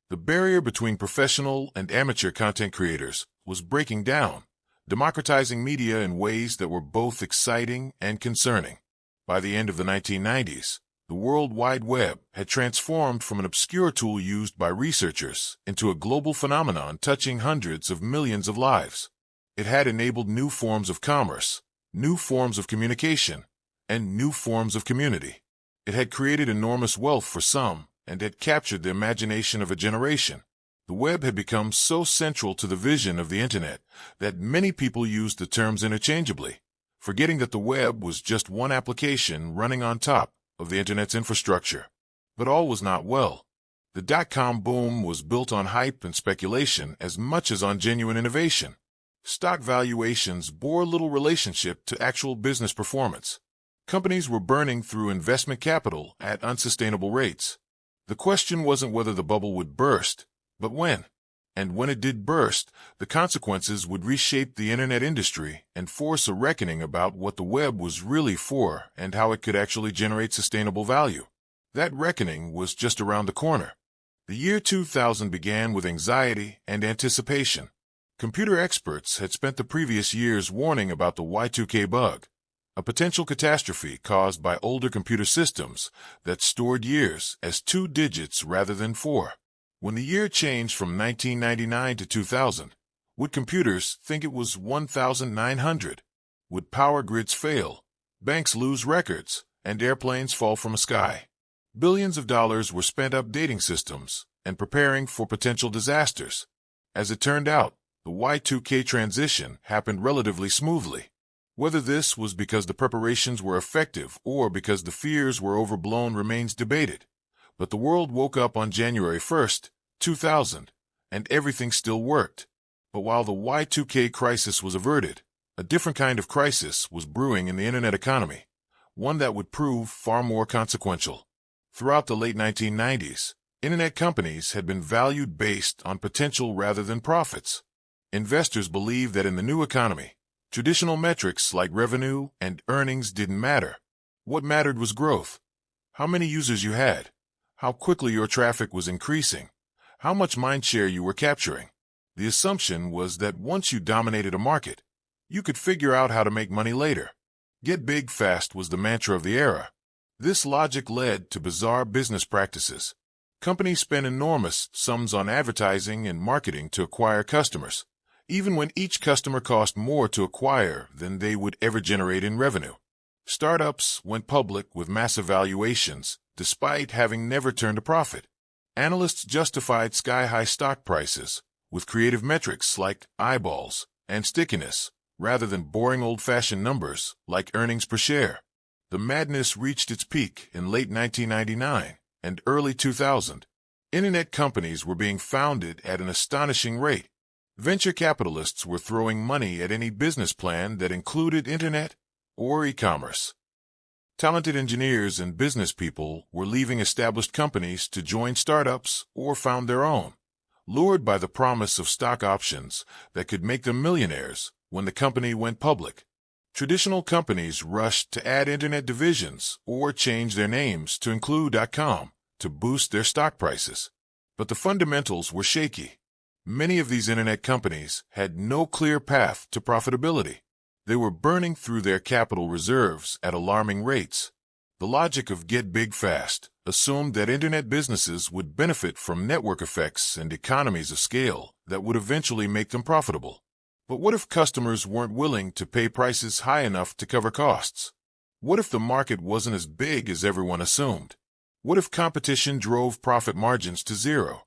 The barrier between professional and amateur content creators was breaking down, democratizing media in ways that were both exciting and concerning. By the end of the 1990s, the World Wide Web had transformed from an obscure tool used by researchers into a global phenomenon touching hundreds of millions of lives. It had enabled new forms of commerce, new forms of communication, and new forms of community. It had created enormous wealth for some and had captured the imagination of a generation. The web had become so central to the vision of the internet that many people used the terms interchangeably, forgetting that the web was just one application running on top of the internet's infrastructure. But all was not well. The dot-com boom was built on hype and speculation as much as on genuine innovation. Stock valuations bore little relationship to actual business performance. Companies were burning through investment capital at unsustainable rates. The question wasn't whether the bubble would burst, but when. And when it did burst, the consequences would reshape the internet industry and force a reckoning about what the web was really for and how it could actually generate sustainable value. That reckoning was just around the corner. The year 2000 began with anxiety and anticipation. Computer experts had spent the previous years warning about the Y2K bug, a potential catastrophe caused by older computer systems that stored years as 2 digits rather than 4. When the year changed from 1999 to 2000, would computers think it was 1900? Would power grids fail, banks lose records, and airplanes fall from a sky? Billions of dollars were spent updating systems and preparing for potential disasters. As it turned out, the Y2K transition happened relatively smoothly. Whether this was because the preparations were effective or because the fears were overblown remains debated. But the world woke up on January 1st, 2000, and everything still worked. But while the Y2K crisis was averted, a different kind of crisis was brewing in the internet economy, one that would prove far more consequential. Throughout the late 1990s, internet companies had been valued based on potential rather than profits. Investors believed that in the new economy, traditional metrics like revenue and earnings didn't matter. What mattered was growth. How many users you had, how quickly your traffic was increasing, how much mindshare you were capturing. The assumption was that once you dominated a market, you could figure out how to make money later. Get big fast was the mantra of the era. This logic led to bizarre business practices. Companies spent enormous sums on advertising and marketing to acquire customers, even when each customer cost more to acquire than they would ever generate in revenue. Startups went public with massive valuations, despite having never turned a profit. Analysts justified sky-high stock prices with creative metrics like eyeballs and stickiness, rather than boring old-fashioned numbers like earnings per share. The madness reached its peak in late 1999 and early 2000. Internet companies were being founded at an astonishing rate. Venture capitalists were throwing money at any business plan that included internet or e-commerce. Talented engineers and business people were leaving established companies to join startups or found their own, lured by the promise of stock options that could make them millionaires when the company went public. Traditional companies rushed to add internet divisions or change their names to include .com to boost their stock prices. But the fundamentals were shaky. Many of these internet companies had no clear path to profitability. They were burning through their capital reserves at alarming rates. The logic of get big fast assumed that internet businesses would benefit from network effects and economies of scale that would eventually make them profitable. But what if customers weren't willing to pay prices high enough to cover costs? What if the market wasn't as big as everyone assumed? What if competition drove profit margins to zero?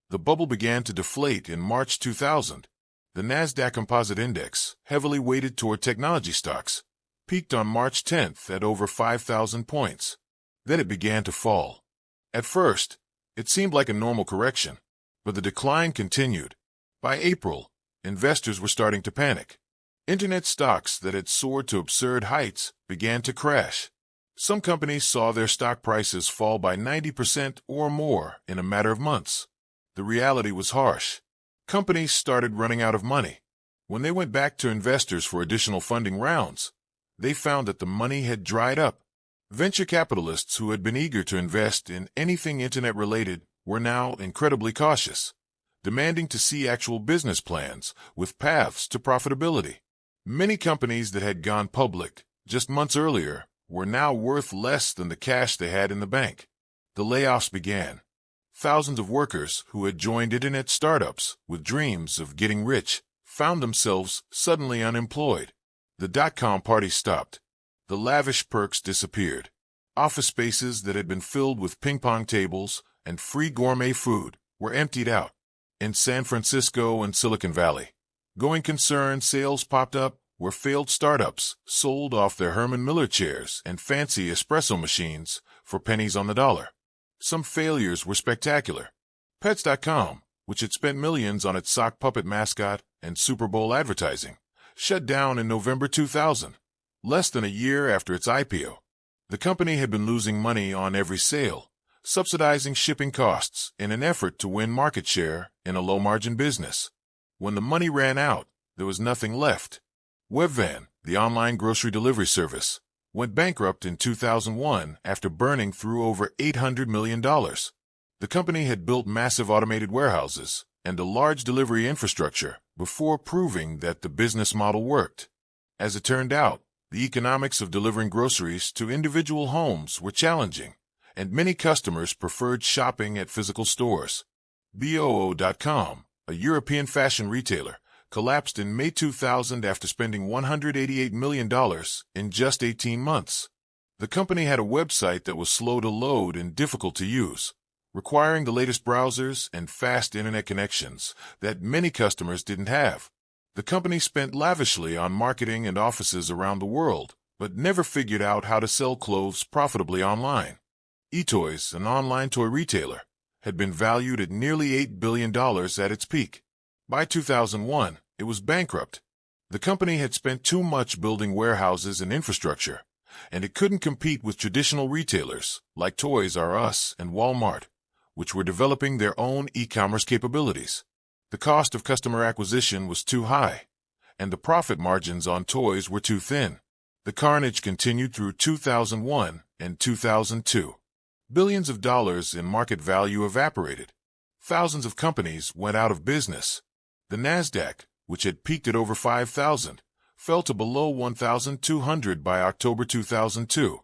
The bubble began to deflate in March 2000. The Nasdaq Composite Index, heavily weighted toward technology stocks, peaked on March 10th at over 5,000 points. Then it began to fall. At first, it seemed like a normal correction, but the decline continued. By April, investors were starting to panic. Internet stocks that had soared to absurd heights began to crash. Some companies saw their stock prices fall by 90% or more in a matter of months. The reality was harsh. Companies started running out of money. When they went back to investors for additional funding rounds, they found that the money had dried up. Venture capitalists who had been eager to invest in anything internet-related were now incredibly cautious, demanding to see actual business plans with paths to profitability. Many companies that had gone public just months earlier were now worth less than the cash they had in the bank. The layoffs began. Thousands of workers who had joined internet startups with dreams of getting rich found themselves suddenly unemployed. The dot-com party stopped. The lavish perks disappeared. Office spaces that had been filled with ping-pong tables and free gourmet food were emptied out. In San Francisco and Silicon Valley, going concern sales popped up where failed startups sold off their Herman Miller chairs and fancy espresso machines for pennies on the dollar. Some failures were spectacular. Pets.com, which had spent millions on its sock puppet mascot and Super Bowl advertising, shut down in November 2000, less than a year after its IPO. The company had been losing money on every sale, subsidizing shipping costs in an effort to win market share in a low-margin business. When the money ran out, there was nothing left. Webvan, the online grocery delivery service, went bankrupt in 2001 after burning through over $800 million. The company had built massive automated warehouses and a large delivery infrastructure before proving that the business model worked. As it turned out, the economics of delivering groceries to individual homes were challenging, and many customers preferred shopping at physical stores. Boo.com, a European fashion retailer, collapsed in May 2000 after spending $188 million in just 18 months. The company had a website that was slow to load and difficult to use, requiring the latest browsers and fast internet connections that many customers didn't have. The company spent lavishly on marketing and offices around the world, but never figured out how to sell clothes profitably online. eToys, an online toy retailer, had been valued at nearly $8 billion at its peak. By 2001, it was bankrupt. The company had spent too much building warehouses and infrastructure, and it couldn't compete with traditional retailers like Toys R Us and Walmart, which were developing their own e-commerce capabilities. The cost of customer acquisition was too high, and the profit margins on toys were too thin. The carnage continued through 2001 and 2002. Billions of dollars in market value evaporated. Thousands of companies went out of business. The Nasdaq, which had peaked at over 5,000, fell to below 1,200 by October 2002,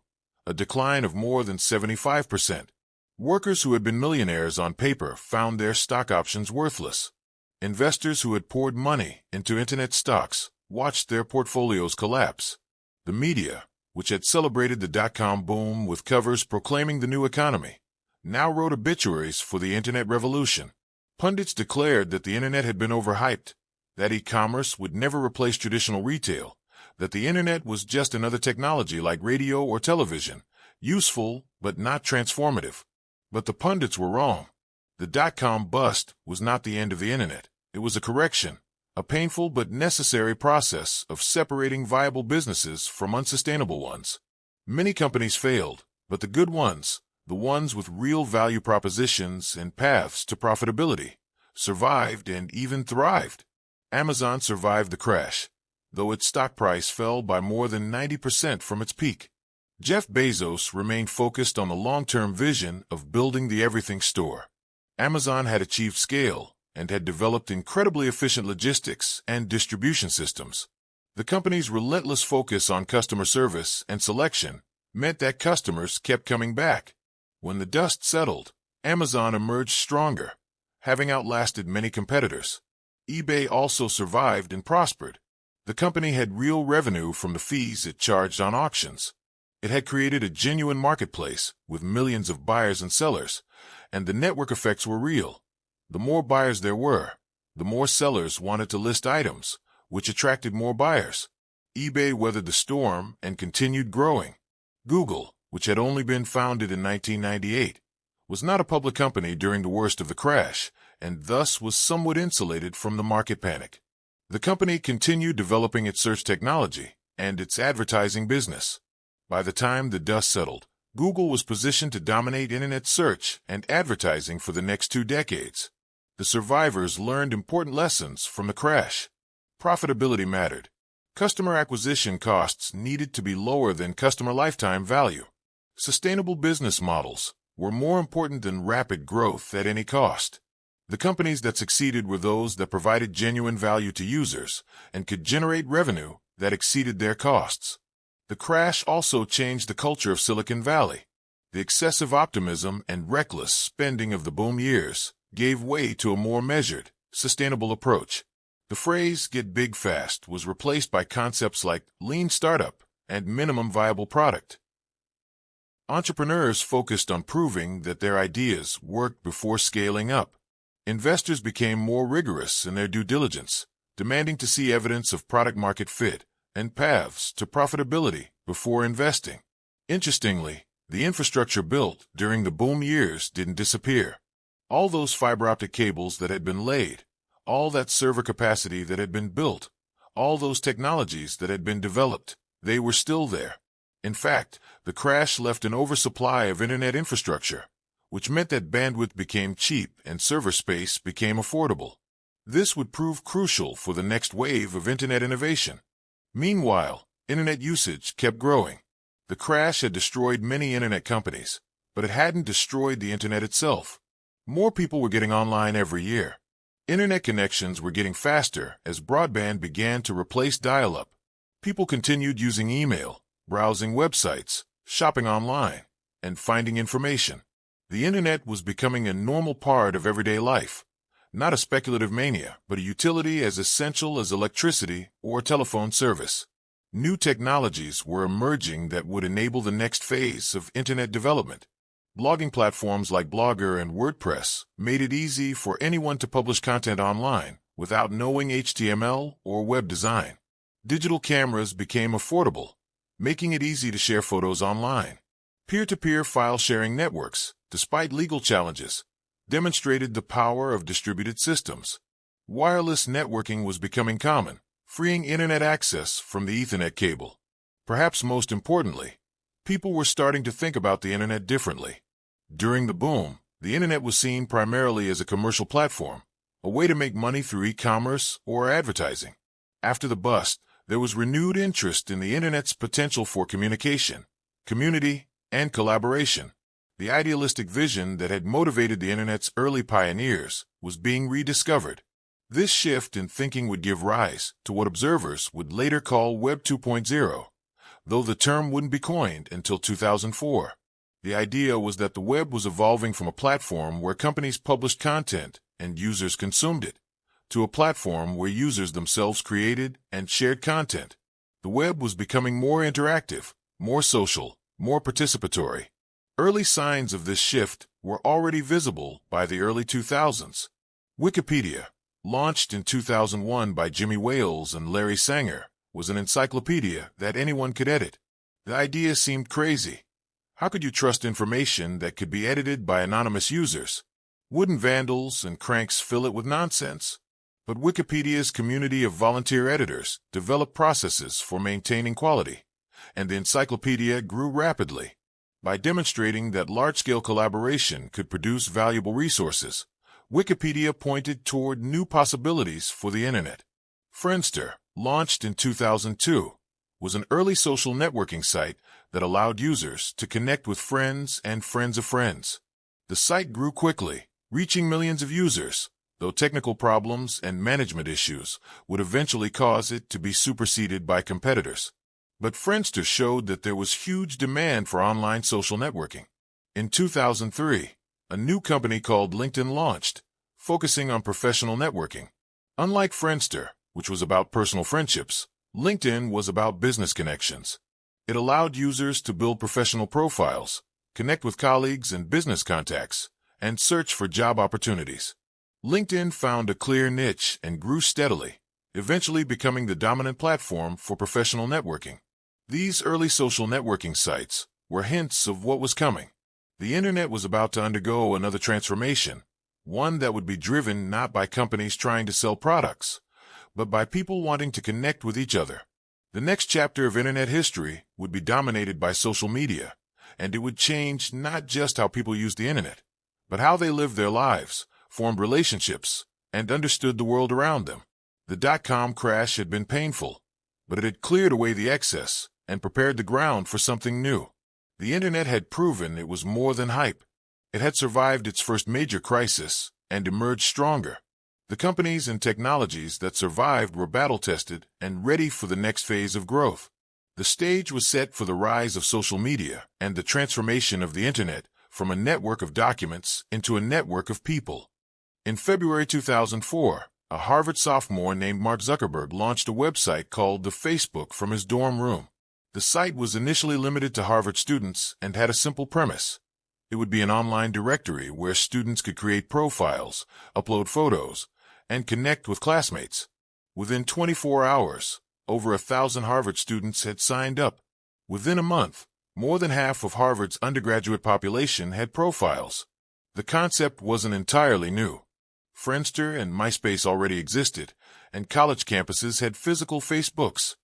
a decline of more than 75%. Workers who had been millionaires on paper found their stock options worthless. Investors who had poured money into internet stocks watched their portfolios collapse. The media, which had celebrated the dot-com boom with covers proclaiming the new economy, now wrote obituaries for the internet revolution. Pundits declared that the internet had been overhyped, that e-commerce would never replace traditional retail, that the internet was just another technology like radio or television, useful but not transformative. But the pundits were wrong. The dot-com bust was not the end of the internet. It was a correction, a painful but necessary process of separating viable businesses from unsustainable ones. Many companies failed, but the good ones, the ones with real value propositions and paths to profitability, survived and even thrived. Amazon survived the crash, though its stock price fell by more than 90% from its peak. Jeff Bezos remained focused on the long-term vision of building the everything store. Amazon had achieved scale and had developed incredibly efficient logistics and distribution systems. The company's relentless focus on customer service and selection meant that customers kept coming back. When the dust settled, Amazon emerged stronger, having outlasted many competitors. eBay also survived and prospered. The company had real revenue from the fees it charged on auctions. It had created a genuine marketplace with millions of buyers and sellers, and the network effects were real. The more buyers there were, the more sellers wanted to list items, which attracted more buyers. eBay weathered the storm and continued growing. Google, which had only been founded in 1998, was not a public company during the worst of the crash, and thus was somewhat insulated from the market panic. The company continued developing its search technology and its advertising business. By the time the dust settled, Google was positioned to dominate internet search and advertising for the next 2 decades. The survivors learned important lessons from the crash. Profitability mattered. Customer acquisition costs needed to be lower than customer lifetime value. Sustainable business models were more important than rapid growth at any cost. The companies that succeeded were those that provided genuine value to users and could generate revenue that exceeded their costs. The crash also changed the culture of Silicon Valley. The excessive optimism and reckless spending of the boom years gave way to a more measured, sustainable approach. The phrase "get big fast" was replaced by concepts like lean startup and minimum viable product. Entrepreneurs focused on proving that their ideas worked before scaling up. Investors became more rigorous in their due diligence, demanding to see evidence of product-market fit and paths to profitability before investing. Interestingly, the infrastructure built during the boom years didn't disappear. All those fiber optic cables that had been laid, all that server capacity that had been built, all those technologies that had been developed, they were still there. In fact, the crash left an oversupply of internet infrastructure, which meant that bandwidth became cheap and server space became affordable. This would prove crucial for the next wave of internet innovation. Meanwhile, internet usage kept growing. The crash had destroyed many internet companies, but it hadn't destroyed the internet itself. More people were getting online every year. Internet connections were getting faster as broadband began to replace dial-up. People continued using email, browsing websites, shopping online, and finding information. The internet was becoming a normal part of everyday life, not a speculative mania, but a utility as essential as electricity or telephone service. New technologies were emerging that would enable the next phase of internet development. Blogging platforms like Blogger and WordPress made it easy for anyone to publish content online without knowing HTML or web design. Digital cameras became affordable, making it easy to share photos online. Peer-to-peer file sharing networks, despite legal challenges, demonstrated the power of distributed systems. Wireless networking was becoming common, freeing internet access from the Ethernet cable. Perhaps most importantly, people were starting to think about the internet differently. During the boom, the internet was seen primarily as a commercial platform, a way to make money through e-commerce or advertising. After the bust, there was renewed interest in the internet's potential for communication, community, and collaboration. The idealistic vision that had motivated the internet's early pioneers was being rediscovered. This shift in thinking would give rise to what observers would later call Web 2.0, though the term wouldn't be coined until 2004. The idea was that the web was evolving from a platform where companies published content and users consumed it, to a platform where users themselves created and shared content. The web was becoming more interactive, more social, more participatory. Early signs of this shift were already visible by the early 2000s. Wikipedia, launched in 2001 by Jimmy Wales and Larry Sanger, was an encyclopedia that anyone could edit. The idea seemed crazy. How could you trust information that could be edited by anonymous users? Wouldn't vandals and cranks fill it with nonsense? But Wikipedia's community of volunteer editors developed processes for maintaining quality, and the encyclopedia grew rapidly. By demonstrating that large-scale collaboration could produce valuable resources, Wikipedia pointed toward new possibilities for the internet. Friendster, launched in 2002, was an early social networking site that allowed users to connect with friends and friends of friends. The site grew quickly, reaching millions of users, though technical problems and management issues would eventually cause it to be superseded by competitors. But Friendster showed that there was huge demand for online social networking. In 2003, a new company called LinkedIn launched, focusing on professional networking. Unlike Friendster, which was about personal friendships, LinkedIn was about business connections. It allowed users to build professional profiles, connect with colleagues and business contacts, and search for job opportunities. LinkedIn found a clear niche and grew steadily, eventually becoming the dominant platform for professional networking. These early social networking sites were hints of what was coming. The internet was about to undergo another transformation, one that would be driven not by companies trying to sell products, but by people wanting to connect with each other. The next chapter of internet history would be dominated by social media, and it would change not just how people used the internet, but how they lived their lives, formed relationships, and understood the world around them. The dot-com crash had been painful, but it had cleared away the excess and prepared the ground for something new. The internet had proven it was more than hype. It had survived its first major crisis and emerged stronger. The companies and technologies that survived were battle-tested and ready for the next phase of growth. The stage was set for the rise of social media and the transformation of the internet from a network of documents into a network of people. In February 2004, a Harvard sophomore named Mark Zuckerberg launched a website called The Facebook from his dorm room. The site was initially limited to Harvard students and had a simple premise. It would be an online directory where students could create profiles, upload photos, and connect with classmates. Within 24 hours, over 1,000 Harvard students had signed up. Within a month, more than half of Harvard's undergraduate population had profiles. The concept wasn't entirely new. Friendster and MySpace already existed, and college campuses had physical Facebooks,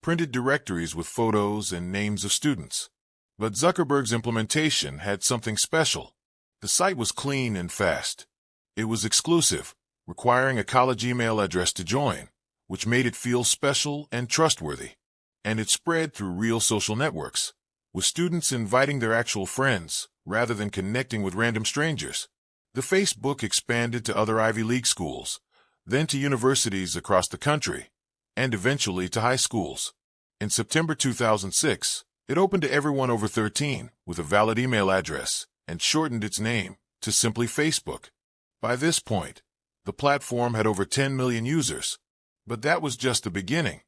printed directories with photos and names of students. But Zuckerberg's implementation had something special. The site was clean and fast. It was exclusive, requiring a college email address to join, which made it feel special and trustworthy. And it spread through real social networks, with students inviting their actual friends rather than connecting with random strangers. The Facebook expanded to other Ivy League schools, then to universities across the country, and eventually to high schools. In September 2006, it opened to everyone over 13 with a valid email address and shortened its name to simply Facebook. By this point, the platform had over 10 million users. But that was just the beginning.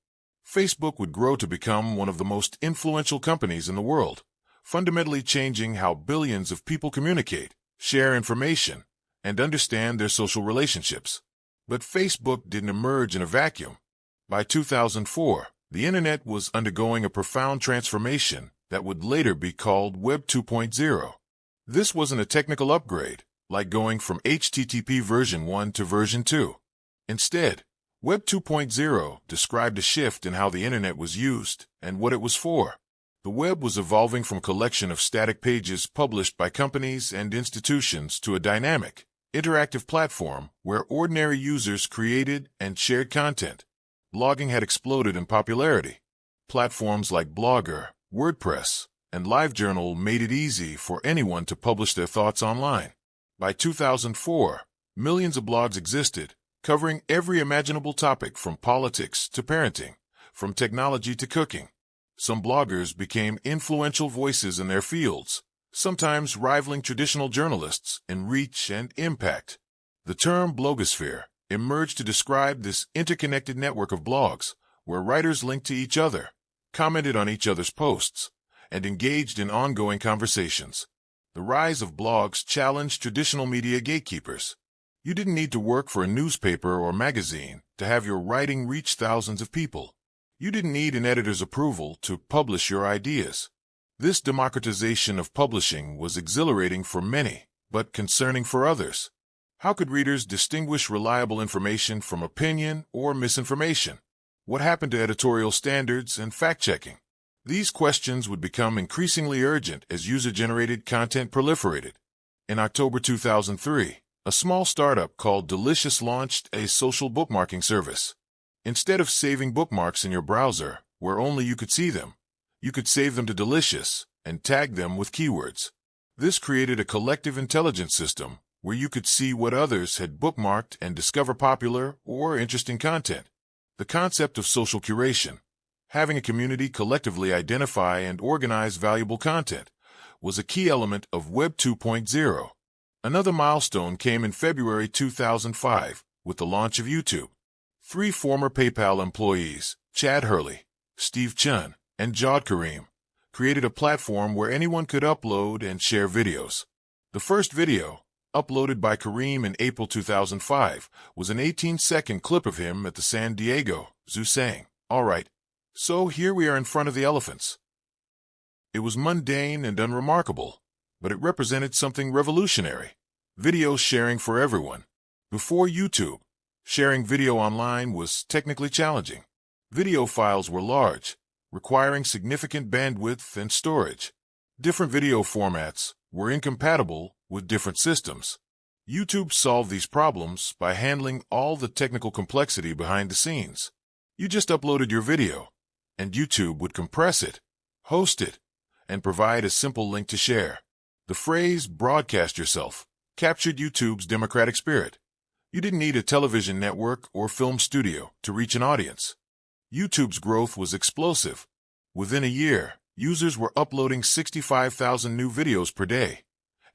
Facebook would grow to become one of the most influential companies in the world, fundamentally changing how billions of people communicate, share information, and understand their social relationships. But Facebook didn't emerge in a vacuum. By 2004, the Internet was undergoing a profound transformation that would later be called Web 2.0. This wasn't a technical upgrade, like going from HTTP version 1 to version 2. Instead, Web 2.0 described a shift in how the Internet was used and what it was for. The web was evolving from a collection of static pages published by companies and institutions to a dynamic, interactive platform where ordinary users created and shared content. Blogging had exploded in popularity. Platforms like Blogger, WordPress, and LiveJournal made it easy for anyone to publish their thoughts online. By 2004, millions of blogs existed, covering every imaginable topic from politics to parenting, from technology to cooking. Some bloggers became influential voices in their fields, sometimes rivaling traditional journalists in reach and impact. The term blogosphere emerged to describe this interconnected network of blogs, where writers linked to each other, commented on each other's posts, and engaged in ongoing conversations. The rise of blogs challenged traditional media gatekeepers. You didn't need to work for a newspaper or magazine to have your writing reach thousands of people. You didn't need an editor's approval to publish your ideas. This democratization of publishing was exhilarating for many, but concerning for others. How could readers distinguish reliable information from opinion or misinformation? What happened to editorial standards and fact-checking? These questions would become increasingly urgent as user-generated content proliferated. In October 2003, a small startup called Delicious launched a social bookmarking service. Instead of saving bookmarks in your browser, where only you could see them, you could save them to Delicious and tag them with keywords. This created a collective intelligence system where you could see what others had bookmarked and discover popular or interesting content. The concept of social curation, having a community collectively identify and organize valuable content, was a key element of Web 2.0. Another milestone came in February 2005 with the launch of YouTube. 3 former PayPal employees, Chad Hurley, Steve Chun, and Jawed Karim, created a platform where anyone could upload and share videos. The first video, uploaded by Karim in April 2005, was an 18-second clip of him at the San Diego Zoo saying, "All right, so here we are in front of the elephants." It was mundane and unremarkable, but it represented something revolutionary: video sharing for everyone. Before YouTube, sharing video online was technically challenging. Video files were large, requiring significant bandwidth and storage. Different video formats were incompatible with different systems. YouTube solved these problems by handling all the technical complexity behind the scenes. You just uploaded your video, and YouTube would compress it, host it, and provide a simple link to share. The phrase "broadcast yourself" captured YouTube's democratic spirit. You didn't need a television network or film studio to reach an audience. YouTube's growth was explosive. Within a year, users were uploading 65,000 new videos per day,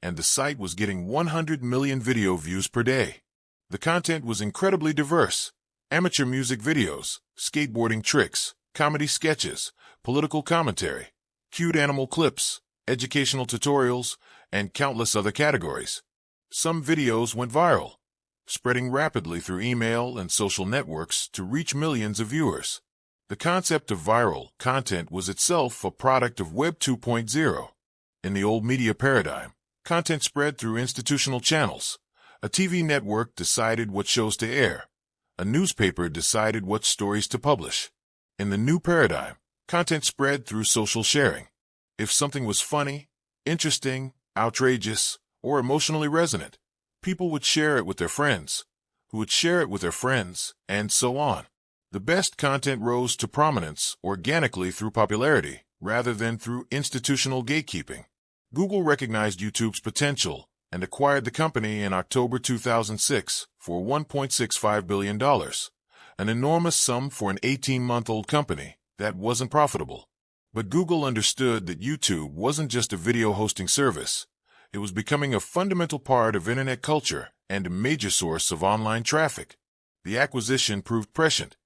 and the site was getting 100 million video views per day. The content was incredibly diverse: amateur music videos, skateboarding tricks, comedy sketches, political commentary, cute animal clips, educational tutorials, and countless other categories. Some videos went viral, spreading rapidly through email and social networks to reach millions of viewers. The concept of viral content was itself a product of Web 2.0. In the old media paradigm, content spread through institutional channels. A TV network decided what shows to air. A newspaper decided what stories to publish. In the new paradigm, content spread through social sharing. If something was funny, interesting, outrageous, or emotionally resonant. People would share it with their friends, who would share it with their friends, and so on. The best content rose to prominence organically through popularity, rather than through institutional gatekeeping. Google recognized YouTube's potential and acquired the company in October 2006 for $1.65 billion, an enormous sum for an 18-month-old company that wasn't profitable. But Google understood that YouTube wasn't just a video hosting service. It was becoming a fundamental part of internet culture and a major source of online traffic. The acquisition proved prescient.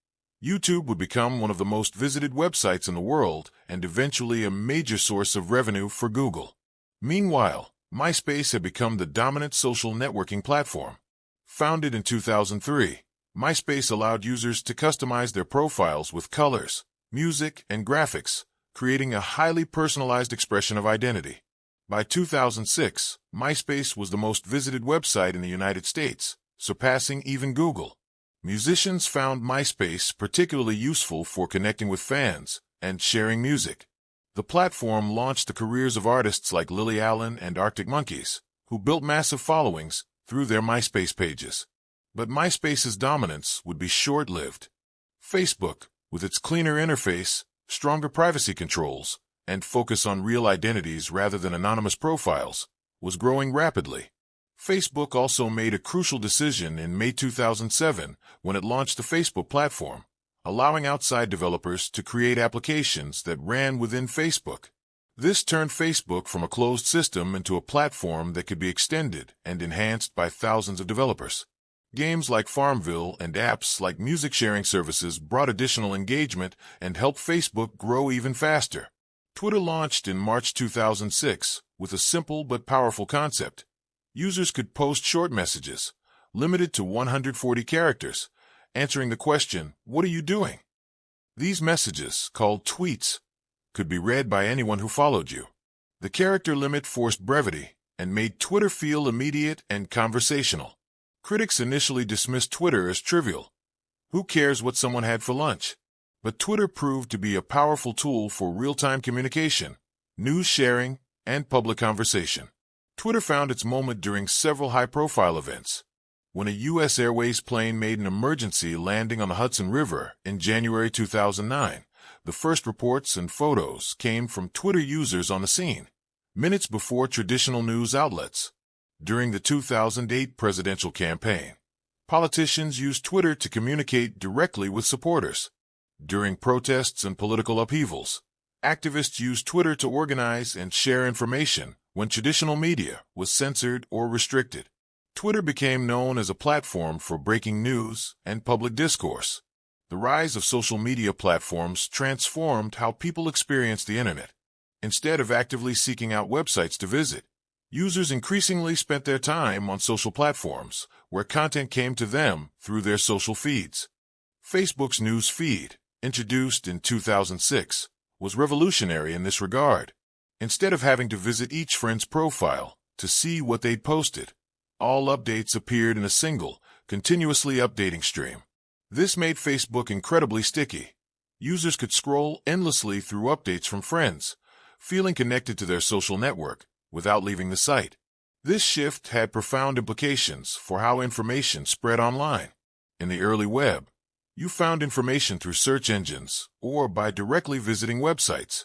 YouTube would become one of the most visited websites in the world and eventually a major source of revenue for Google. Meanwhile, MySpace had become the dominant social networking platform. Founded in 2003, MySpace allowed users to customize their profiles with colors, music, and graphics, creating a highly personalized expression of identity. By 2006, MySpace was the most visited website in the United States, surpassing even Google. Musicians found MySpace particularly useful for connecting with fans and sharing music. The platform launched the careers of artists like Lily Allen and Arctic Monkeys, who built massive followings through their MySpace pages. But MySpace's dominance would be short-lived. Facebook, with its cleaner interface, stronger privacy controls, and focus on real identities rather than anonymous profiles, was growing rapidly. Facebook also made a crucial decision in May 2007 when it launched the Facebook platform, allowing outside developers to create applications that ran within Facebook. This turned Facebook from a closed system into a platform that could be extended and enhanced by thousands of developers. Games like Farmville and apps like music sharing services brought additional engagement and helped Facebook grow even faster. Twitter launched in March 2006 with a simple but powerful concept. Users could post short messages, limited to 140 characters, answering the question, "What are you doing?" These messages, called tweets, could be read by anyone who followed you. The character limit forced brevity and made Twitter feel immediate and conversational. Critics initially dismissed Twitter as trivial. Who cares what someone had for lunch? But Twitter proved to be a powerful tool for real-time communication, news sharing, and public conversation. Twitter found its moment during several high-profile events. When a U.S. Airways plane made an emergency landing on the Hudson River in January 2009, the first reports and photos came from Twitter users on the scene, minutes before traditional news outlets. During the 2008 presidential campaign, politicians used Twitter to communicate directly with supporters. During protests and political upheavals, activists used Twitter to organize and share information when traditional media was censored or restricted. Twitter became known as a platform for breaking news and public discourse. The rise of social media platforms transformed how people experience the internet. Instead of actively seeking out websites to visit, users increasingly spent their time on social platforms where content came to them through their social feeds. Facebook's news feed, introduced in 2006, was revolutionary in this regard. Instead of having to visit each friend's profile to see what they'd posted, all updates appeared in a single, continuously updating stream. This made Facebook incredibly sticky. Users could scroll endlessly through updates from friends, feeling connected to their social network without leaving the site. This shift had profound implications for how information spread online. In the early web, you found information through search engines or by directly visiting websites.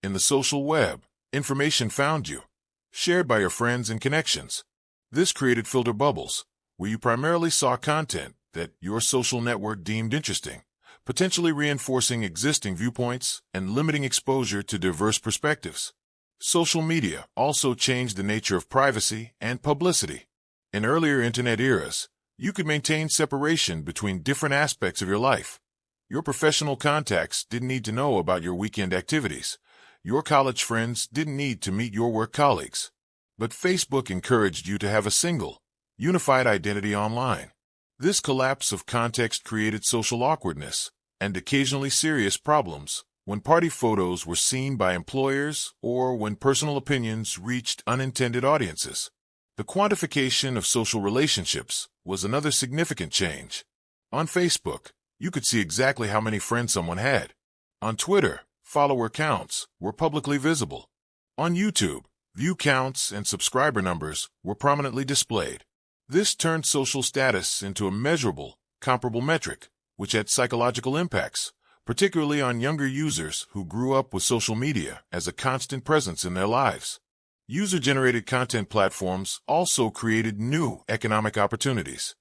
In the social web, information found you, shared by your friends and connections. This created filter bubbles, where you primarily saw content that your social network deemed interesting, potentially reinforcing existing viewpoints and limiting exposure to diverse perspectives. Social media also changed the nature of privacy and publicity. In earlier internet eras, you could maintain separation between different aspects of your life. Your professional contacts didn't need to know about your weekend activities. Your college friends didn't need to meet your work colleagues. But Facebook encouraged you to have a single, unified identity online. This collapse of context created social awkwardness and occasionally serious problems when party photos were seen by employers or when personal opinions reached unintended audiences. The quantification of social relationships was another significant change. On Facebook, you could see exactly how many friends someone had. On Twitter, follower counts were publicly visible. On YouTube, View counts and subscriber numbers were prominently displayed. This turned social status into a measurable, comparable metric, which had psychological impacts, particularly on younger users who grew up with social media as a constant presence in their lives. User-generated content platforms also created new economic opportunities.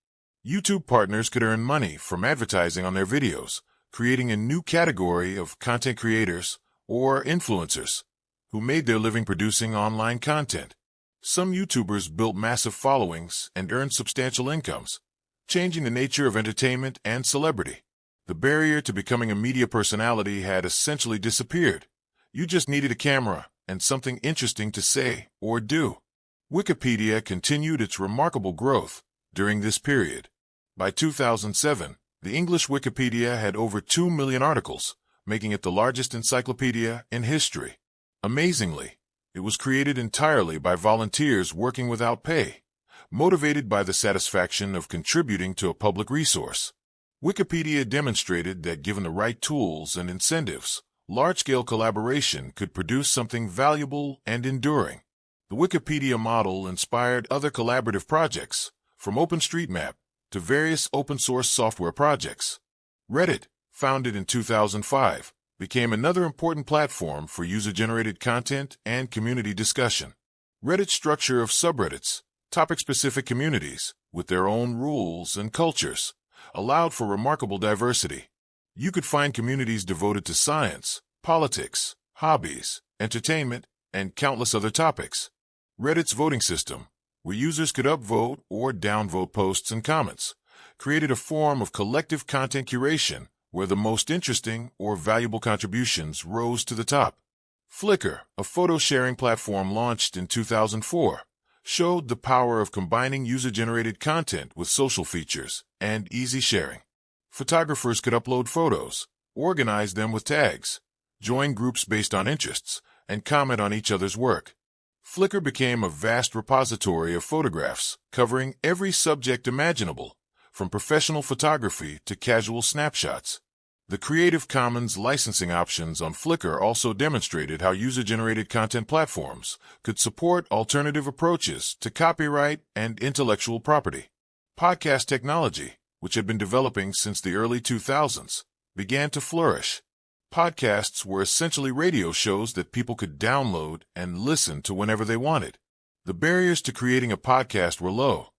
YouTube partners could earn money from advertising on their videos, creating a new category of content creators or influencers who made their living producing online content. Some YouTubers built massive followings and earned substantial incomes, changing the nature of entertainment and celebrity. The barrier to becoming a media personality had essentially disappeared. You just needed a camera and something interesting to say or do. Wikipedia continued its remarkable growth during this period. By 2007, the English Wikipedia had over 2 million articles, making it the largest encyclopedia in history. Amazingly, it was created entirely by volunteers working without pay, motivated by the satisfaction of contributing to a public resource. Wikipedia demonstrated that given the right tools and incentives, large-scale collaboration could produce something valuable and enduring. The Wikipedia model inspired other collaborative projects, from OpenStreetMap to various open-source software projects. Reddit, founded in 2005, became another important platform for user-generated content and community discussion. Reddit's structure of subreddits, topic-specific communities with their own rules and cultures, allowed for remarkable diversity. You could find communities devoted to science, politics, hobbies, entertainment, and countless other topics. Reddit's voting system, where users could upvote or downvote posts and comments, created a form of collective content curation where the most interesting or valuable contributions rose to the top. Flickr, a photo-sharing platform launched in 2004, showed the power of combining user-generated content with social features and easy sharing. Photographers could upload photos, organize them with tags, join groups based on interests, and comment on each other's work. Flickr became a vast repository of photographs covering every subject imaginable, from professional photography to casual snapshots. The Creative Commons licensing options on Flickr also demonstrated how user-generated content platforms could support alternative approaches to copyright and intellectual property. Podcast technology, which had been developing since the early 2000s, began to flourish. Podcasts were essentially radio shows that people could download and listen to whenever they wanted. The barriers to creating a podcast were low.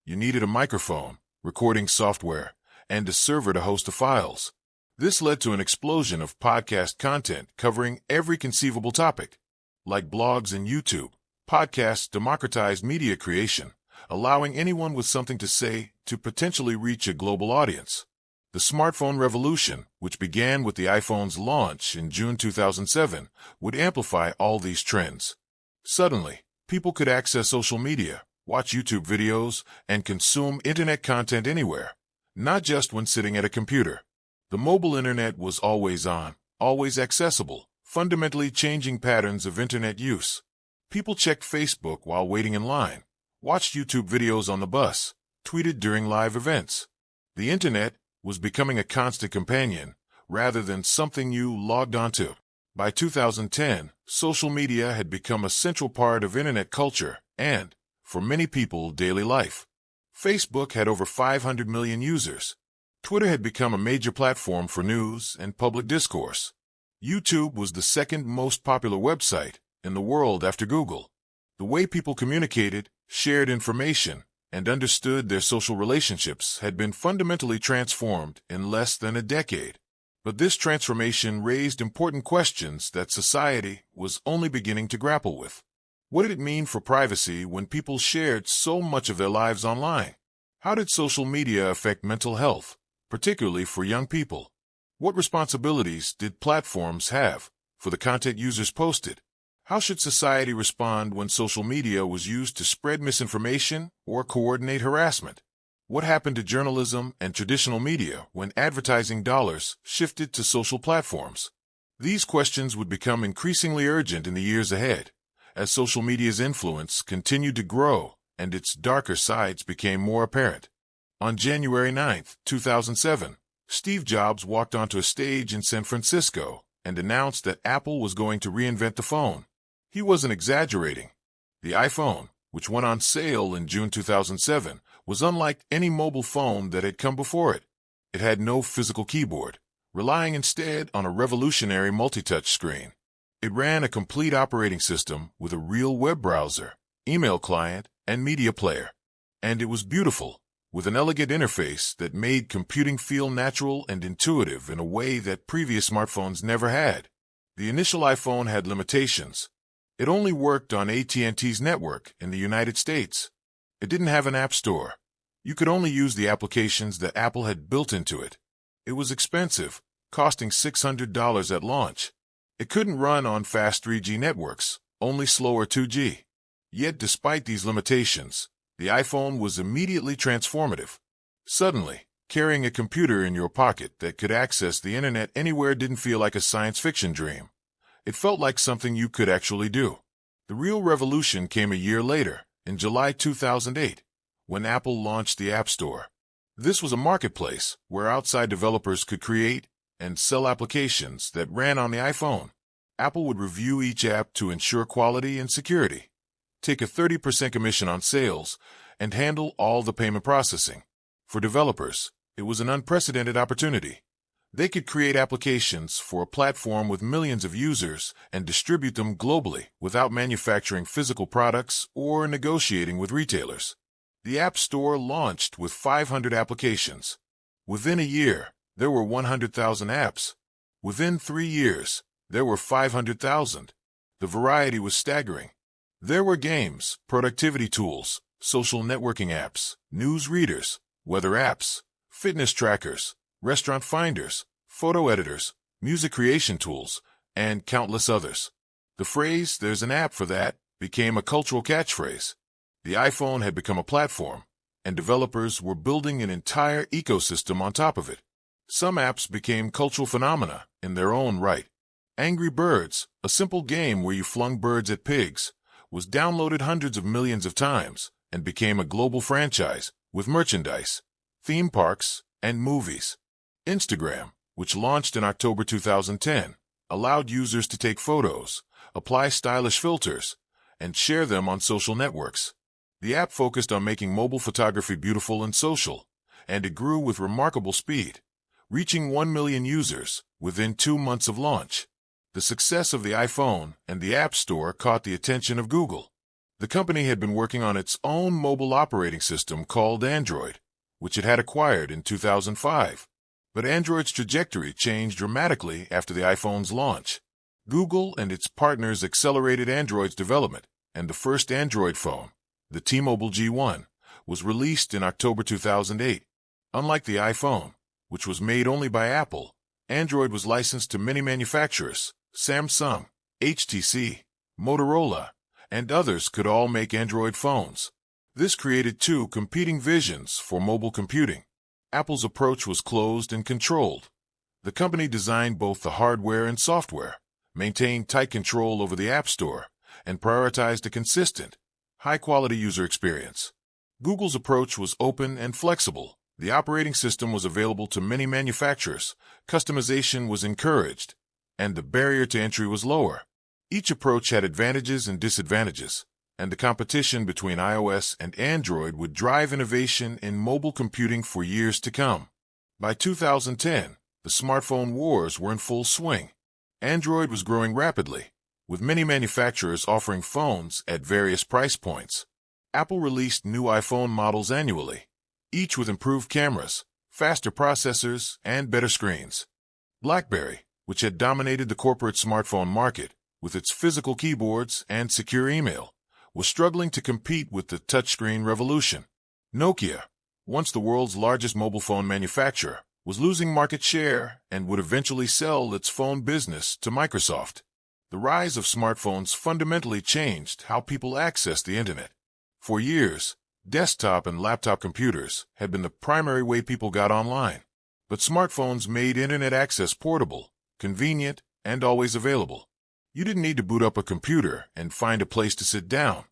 You needed a microphone, recording software, and a server to host the files. This led to an explosion of podcast content covering every conceivable topic. Like blogs and YouTube, podcasts democratized media creation, allowing anyone with something to say to potentially reach a global audience. The smartphone revolution, which began with the iPhone's launch in June 2007, would amplify all these trends. Suddenly, people could access social media, watch YouTube videos, and consume internet content anywhere, not just when sitting at a computer. The mobile internet was always on, always accessible, fundamentally changing patterns of internet use. People checked Facebook while waiting in line, watched YouTube videos on the bus, tweeted during live events. The internet was becoming a constant companion, rather than something you logged onto. By 2010, social media had become a central part of internet culture and, for many people, daily life. Facebook had over 500 million users. Twitter had become a major platform for news and public discourse. YouTube was the second most popular website in the world after Google. The way people communicated, shared information, and understood their social relationships had been fundamentally transformed in less than a decade. But this transformation raised important questions that society was only beginning to grapple with. What did it mean for privacy when people shared so much of their lives online? How did social media affect mental health, particularly for young people? What responsibilities did platforms have for the content users posted? How should society respond when social media was used to spread misinformation or coordinate harassment? What happened to journalism and traditional media when advertising dollars shifted to social platforms? These questions would become increasingly urgent in the years ahead, as social media's influence continued to grow and its darker sides became more apparent. On January 9, 2007, Steve Jobs walked onto a stage in San Francisco and announced that Apple was going to reinvent the phone. He wasn't exaggerating. The iPhone, which went on sale in June 2007, was unlike any mobile phone that had come before it. It had no physical keyboard, relying instead on a revolutionary multi-touch screen. It ran a complete operating system with a real web browser, email client, and media player. And it was beautiful, with an elegant interface that made computing feel natural and intuitive in a way that previous smartphones never had. The initial iPhone had limitations. It only worked on AT&T's network in the United States. It didn't have an app store. You could only use the applications that Apple had built into it. It was expensive, costing $600 at launch. It couldn't run on fast 3G networks, only slower 2G. Yet despite these limitations, the iPhone was immediately transformative. Suddenly, carrying a computer in your pocket that could access the internet anywhere didn't feel like a science fiction dream. It felt like something you could actually do. The real revolution came a year later, in July 2008, when Apple launched the App Store. This was a marketplace where outside developers could create and sell applications that ran on the iPhone. Apple would review each app to ensure quality and security, take a 30% commission on sales, and handle all the payment processing. For developers, it was an unprecedented opportunity. They could create applications for a platform with millions of users and distribute them globally without manufacturing physical products or negotiating with retailers. The App Store launched with 500 applications. Within a year, there were 100,000 apps. Within 3 years, there were 500,000. The variety was staggering. There were games, productivity tools, social networking apps, news readers, weather apps, fitness trackers, restaurant finders, photo editors, music creation tools, and countless others. The phrase, "there's an app for that," became a cultural catchphrase. The iPhone had become a platform, and developers were building an entire ecosystem on top of it. Some apps became cultural phenomena in their own right. Angry Birds, a simple game where you flung birds at pigs, was downloaded hundreds of millions of times and became a global franchise with merchandise, theme parks, and movies. Instagram, which launched in October 2010, allowed users to take photos, apply stylish filters, and share them on social networks. The app focused on making mobile photography beautiful and social, and it grew with remarkable speed, reaching 1 million users within 2 months of launch. The success of the iPhone and the App Store caught the attention of Google. The company had been working on its own mobile operating system called Android, which it had acquired in 2005. But Android's trajectory changed dramatically after the iPhone's launch. Google and its partners accelerated Android's development, and the first Android phone, the T-Mobile G1, was released in October 2008. Unlike the iPhone, which was made only by Apple, Android was licensed to many manufacturers. Samsung, HTC, Motorola, and others could all make Android phones. This created two competing visions for mobile computing. Apple's approach was closed and controlled. The company designed both the hardware and software, maintained tight control over the App Store, and prioritized a consistent, high-quality user experience. Google's approach was open and flexible. The operating system was available to many manufacturers, customization was encouraged, and the barrier to entry was lower. Each approach had advantages and disadvantages, and the competition between iOS and Android would drive innovation in mobile computing for years to come. By 2010, the smartphone wars were in full swing. Android was growing rapidly, with many manufacturers offering phones at various price points. Apple released new iPhone models annually, each with improved cameras, faster processors, and better screens. BlackBerry, which had dominated the corporate smartphone market with its physical keyboards and secure email, was struggling to compete with the touchscreen revolution. Nokia, once the world's largest mobile phone manufacturer, was losing market share and would eventually sell its phone business to Microsoft. The rise of smartphones fundamentally changed how people accessed the internet. For years, desktop and laptop computers had been the primary way people got online. But smartphones made internet access portable, convenient, and always available. You didn't need to boot up a computer and find a place to sit down.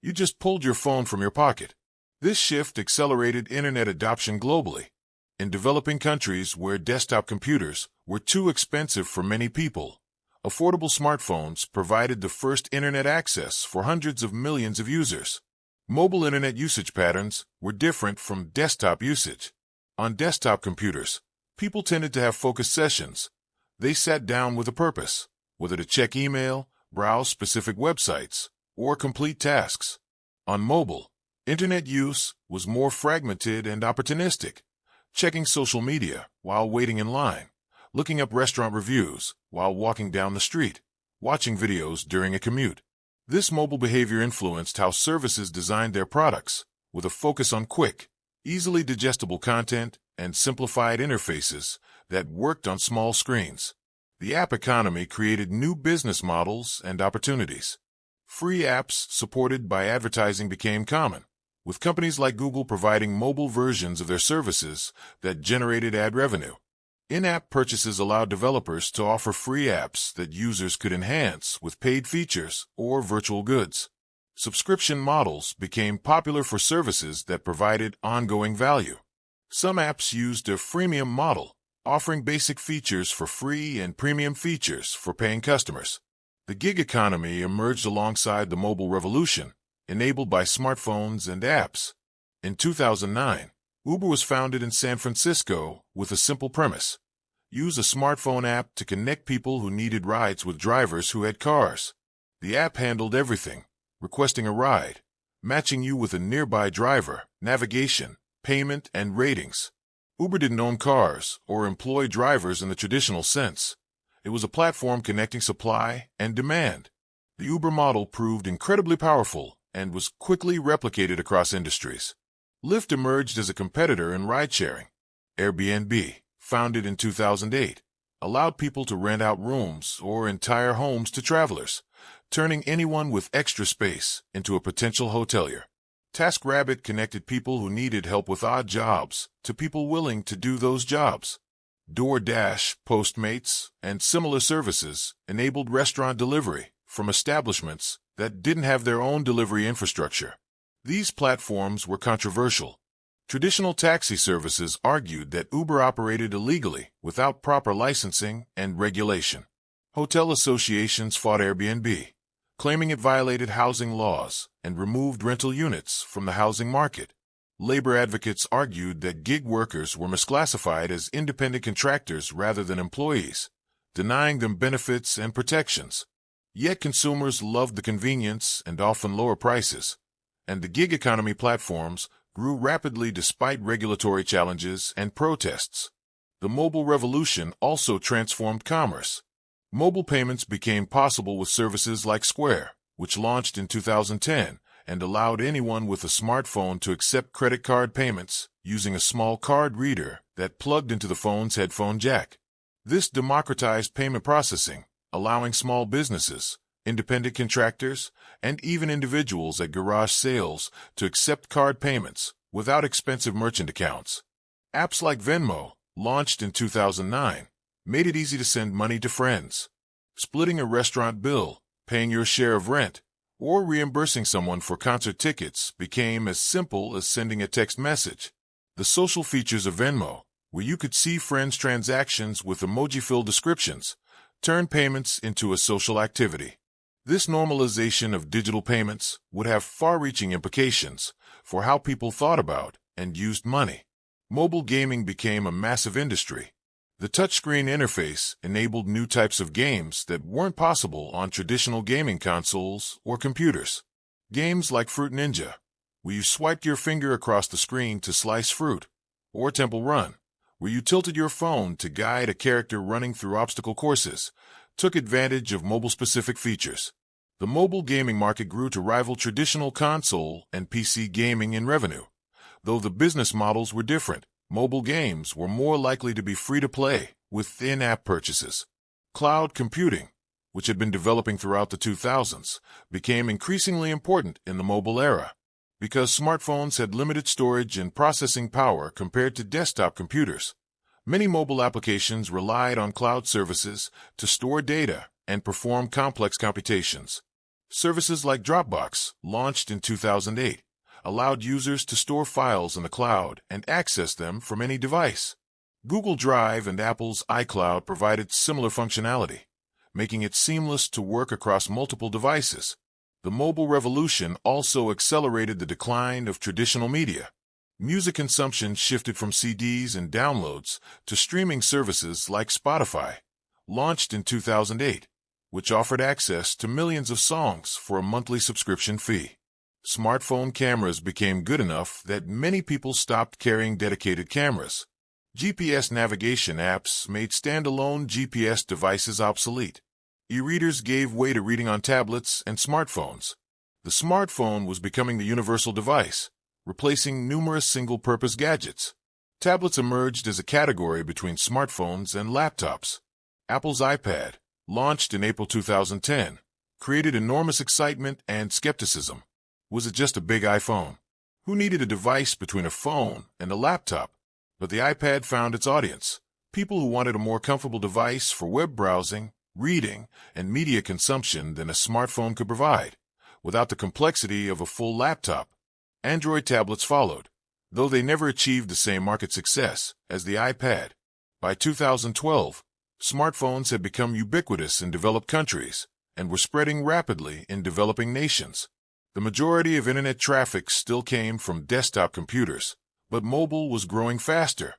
You just pulled your phone from your pocket. This shift accelerated internet adoption globally. In developing countries where desktop computers were too expensive for many people, Affordable smartphones provided the first internet access for hundreds of millions of users. Mobile internet usage patterns were different from desktop usage. On desktop computers, people tended to have focused sessions. They sat down with a purpose, whether to check email, browse specific websites, or complete tasks. On mobile, internet use was more fragmented and opportunistic, checking social media while waiting in line, looking up restaurant reviews while walking down the street, watching videos during a commute. This mobile behavior influenced how services designed their products, with a focus on quick, easily digestible content and simplified interfaces that worked on small screens. The app economy created new business models and opportunities. Free apps supported by advertising became common, with companies like Google providing mobile versions of their services that generated ad revenue. In-app purchases allowed developers to offer free apps that users could enhance with paid features or virtual goods. Subscription models became popular for services that provided ongoing value. Some apps used a freemium model, offering basic features for free and premium features for paying customers. The gig economy emerged alongside the mobile revolution, enabled by smartphones and apps. In 2009, Uber was founded in San Francisco with a simple premise: use a smartphone app to connect people who needed rides with drivers who had cars. The app handled everything: requesting a ride, matching you with a nearby driver, navigation, payment, and ratings. Uber didn't own cars or employ drivers in the traditional sense. It was a platform connecting supply and demand. The Uber model proved incredibly powerful and was quickly replicated across industries. Lyft emerged as a competitor in ride-sharing. Airbnb, founded in 2008, allowed people to rent out rooms or entire homes to travelers, turning anyone with extra space into a potential hotelier. TaskRabbit connected people who needed help with odd jobs to people willing to do those jobs. DoorDash, Postmates, and similar services enabled restaurant delivery from establishments that didn't have their own delivery infrastructure. These platforms were controversial. Traditional taxi services argued that Uber operated illegally without proper licensing and regulation. Hotel associations fought Airbnb, claiming it violated housing laws and removed rental units from the housing market. Labor advocates argued that gig workers were misclassified as independent contractors rather than employees, denying them benefits and protections. Yet consumers loved the convenience and often lower prices, and the gig economy platforms grew rapidly despite regulatory challenges and protests. The mobile revolution also transformed commerce. Mobile payments became possible with services like Square, which launched in 2010 and allowed anyone with a smartphone to accept credit card payments using a small card reader that plugged into the phone's headphone jack. This democratized payment processing, allowing small businesses, independent contractors, and even individuals at garage sales to accept card payments without expensive merchant accounts. Apps like Venmo, launched in 2009, made it easy to send money to friends. Splitting a restaurant bill, paying your share of rent, or reimbursing someone for concert tickets became as simple as sending a text message. The social features of Venmo, where you could see friends' transactions with emoji-filled descriptions, turned payments into a social activity. This normalization of digital payments would have far-reaching implications for how people thought about and used money. Mobile gaming became a massive industry. The touchscreen interface enabled new types of games that weren't possible on traditional gaming consoles or computers. Games like Fruit Ninja, where you swiped your finger across the screen to slice fruit, or Temple Run, where you tilted your phone to guide a character running through obstacle courses, took advantage of mobile-specific features. The mobile gaming market grew to rival traditional console and PC gaming in revenue. Though the business models were different, mobile games were more likely to be free-to-play with in-app purchases. Cloud computing, which had been developing throughout the 2000s, became increasingly important in the mobile era. Because smartphones had limited storage and processing power compared to desktop computers, many mobile applications relied on cloud services to store data and perform complex computations. Services like Dropbox, launched in 2008, allowed users to store files in the cloud and access them from any device. Google Drive and Apple's iCloud provided similar functionality, making it seamless to work across multiple devices. The mobile revolution also accelerated the decline of traditional media. Music consumption shifted from CDs and downloads to streaming services like Spotify, launched in 2008, which offered access to millions of songs for a monthly subscription fee. Smartphone cameras became good enough that many people stopped carrying dedicated cameras. GPS navigation apps made standalone GPS devices obsolete. E-readers gave way to reading on tablets and smartphones. The smartphone was becoming the universal device, replacing numerous single-purpose gadgets. Tablets emerged as a category between smartphones and laptops. Apple's iPad, launched in April 2010, created enormous excitement and skepticism. Was it just a big iPhone? Who needed a device between a phone and a laptop? But the iPad found its audience, people who wanted a more comfortable device for web browsing, reading, and media consumption than a smartphone could provide, without the complexity of a full laptop. Android tablets followed, though they never achieved the same market success as the iPad. By 2012, smartphones had become ubiquitous in developed countries and were spreading rapidly in developing nations. The majority of internet traffic still came from desktop computers, but mobile was growing faster.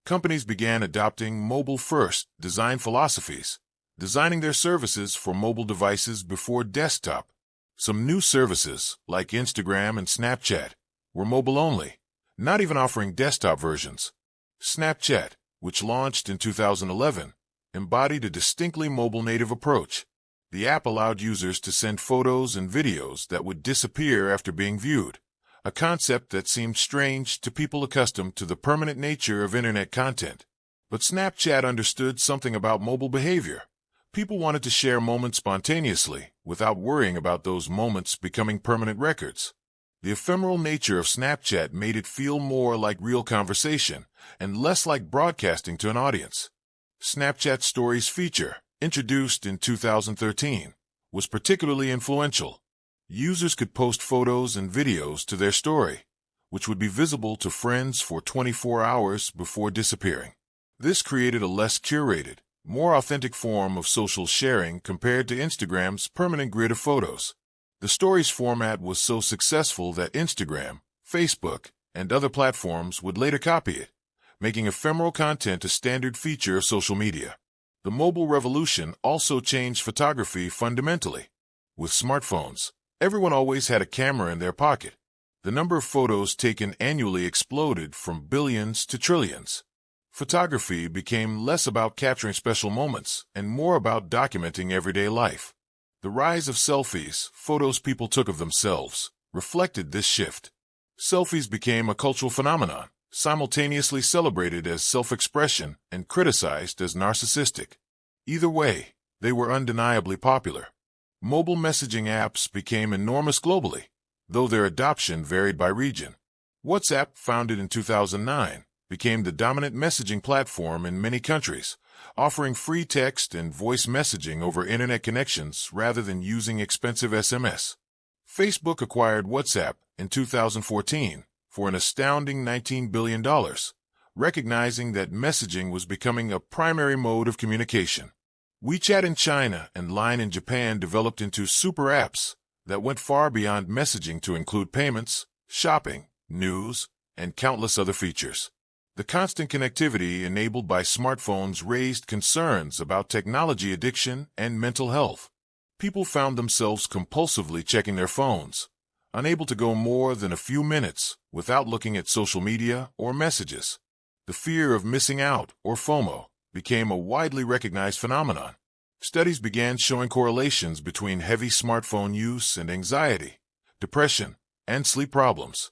Companies began adopting mobile-first design philosophies, designing their services for mobile devices before desktop. Some new services, like Instagram and Snapchat, were mobile-only, not even offering desktop versions. Snapchat, which launched in 2011, embodied a distinctly mobile-native approach. The app allowed users to send photos and videos that would disappear after being viewed, a concept that seemed strange to people accustomed to the permanent nature of internet content. But Snapchat understood something about mobile behavior. People wanted to share moments spontaneously, without worrying about those moments becoming permanent records. The ephemeral nature of Snapchat made it feel more like real conversation, and less like broadcasting to an audience. Snapchat Stories feature, introduced in 2013, was particularly influential. Users could post photos and videos to their story, which would be visible to friends for 24 hours before disappearing. This created a less curated, more authentic form of social sharing compared to Instagram's permanent grid of photos. The stories format was so successful that Instagram, Facebook, and other platforms would later copy it, making ephemeral content a standard feature of social media. The mobile revolution also changed photography fundamentally. With smartphones, everyone always had a camera in their pocket. The number of photos taken annually exploded from billions to trillions. Photography became less about capturing special moments and more about documenting everyday life. The rise of selfies, photos people took of themselves, reflected this shift. Selfies became a cultural phenomenon, simultaneously celebrated as self-expression and criticized as narcissistic. Either way, they were undeniably popular. Mobile messaging apps became enormous globally, though their adoption varied by region. WhatsApp, founded in 2009, became the dominant messaging platform in many countries, offering free text and voice messaging over internet connections rather than using expensive SMS. Facebook acquired WhatsApp in 2014 for an astounding $19 billion, recognizing that messaging was becoming a primary mode of communication. WeChat in China and Line in Japan developed into super apps that went far beyond messaging to include payments, shopping, news, and countless other features. The constant connectivity enabled by smartphones raised concerns about technology addiction and mental health. People found themselves compulsively checking their phones, unable to go more than a few minutes without looking at social media or messages. The fear of missing out, or FOMO, became a widely recognized phenomenon. Studies began showing correlations between heavy smartphone use and anxiety, depression, and sleep problems.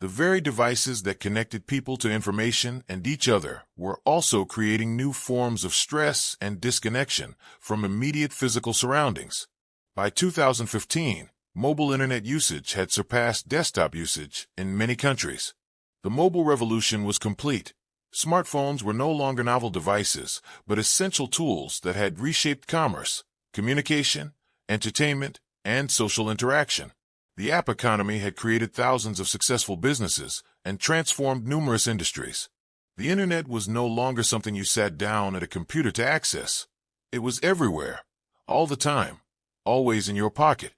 The very devices that connected people to information and each other were also creating new forms of stress and disconnection from immediate physical surroundings. By 2015, mobile internet usage had surpassed desktop usage in many countries. The mobile revolution was complete. Smartphones were no longer novel devices, but essential tools that had reshaped commerce, communication, entertainment, and social interaction. The app economy had created thousands of successful businesses and transformed numerous industries. The internet was no longer something you sat down at a computer to access. It was everywhere, all the time, always in your pocket.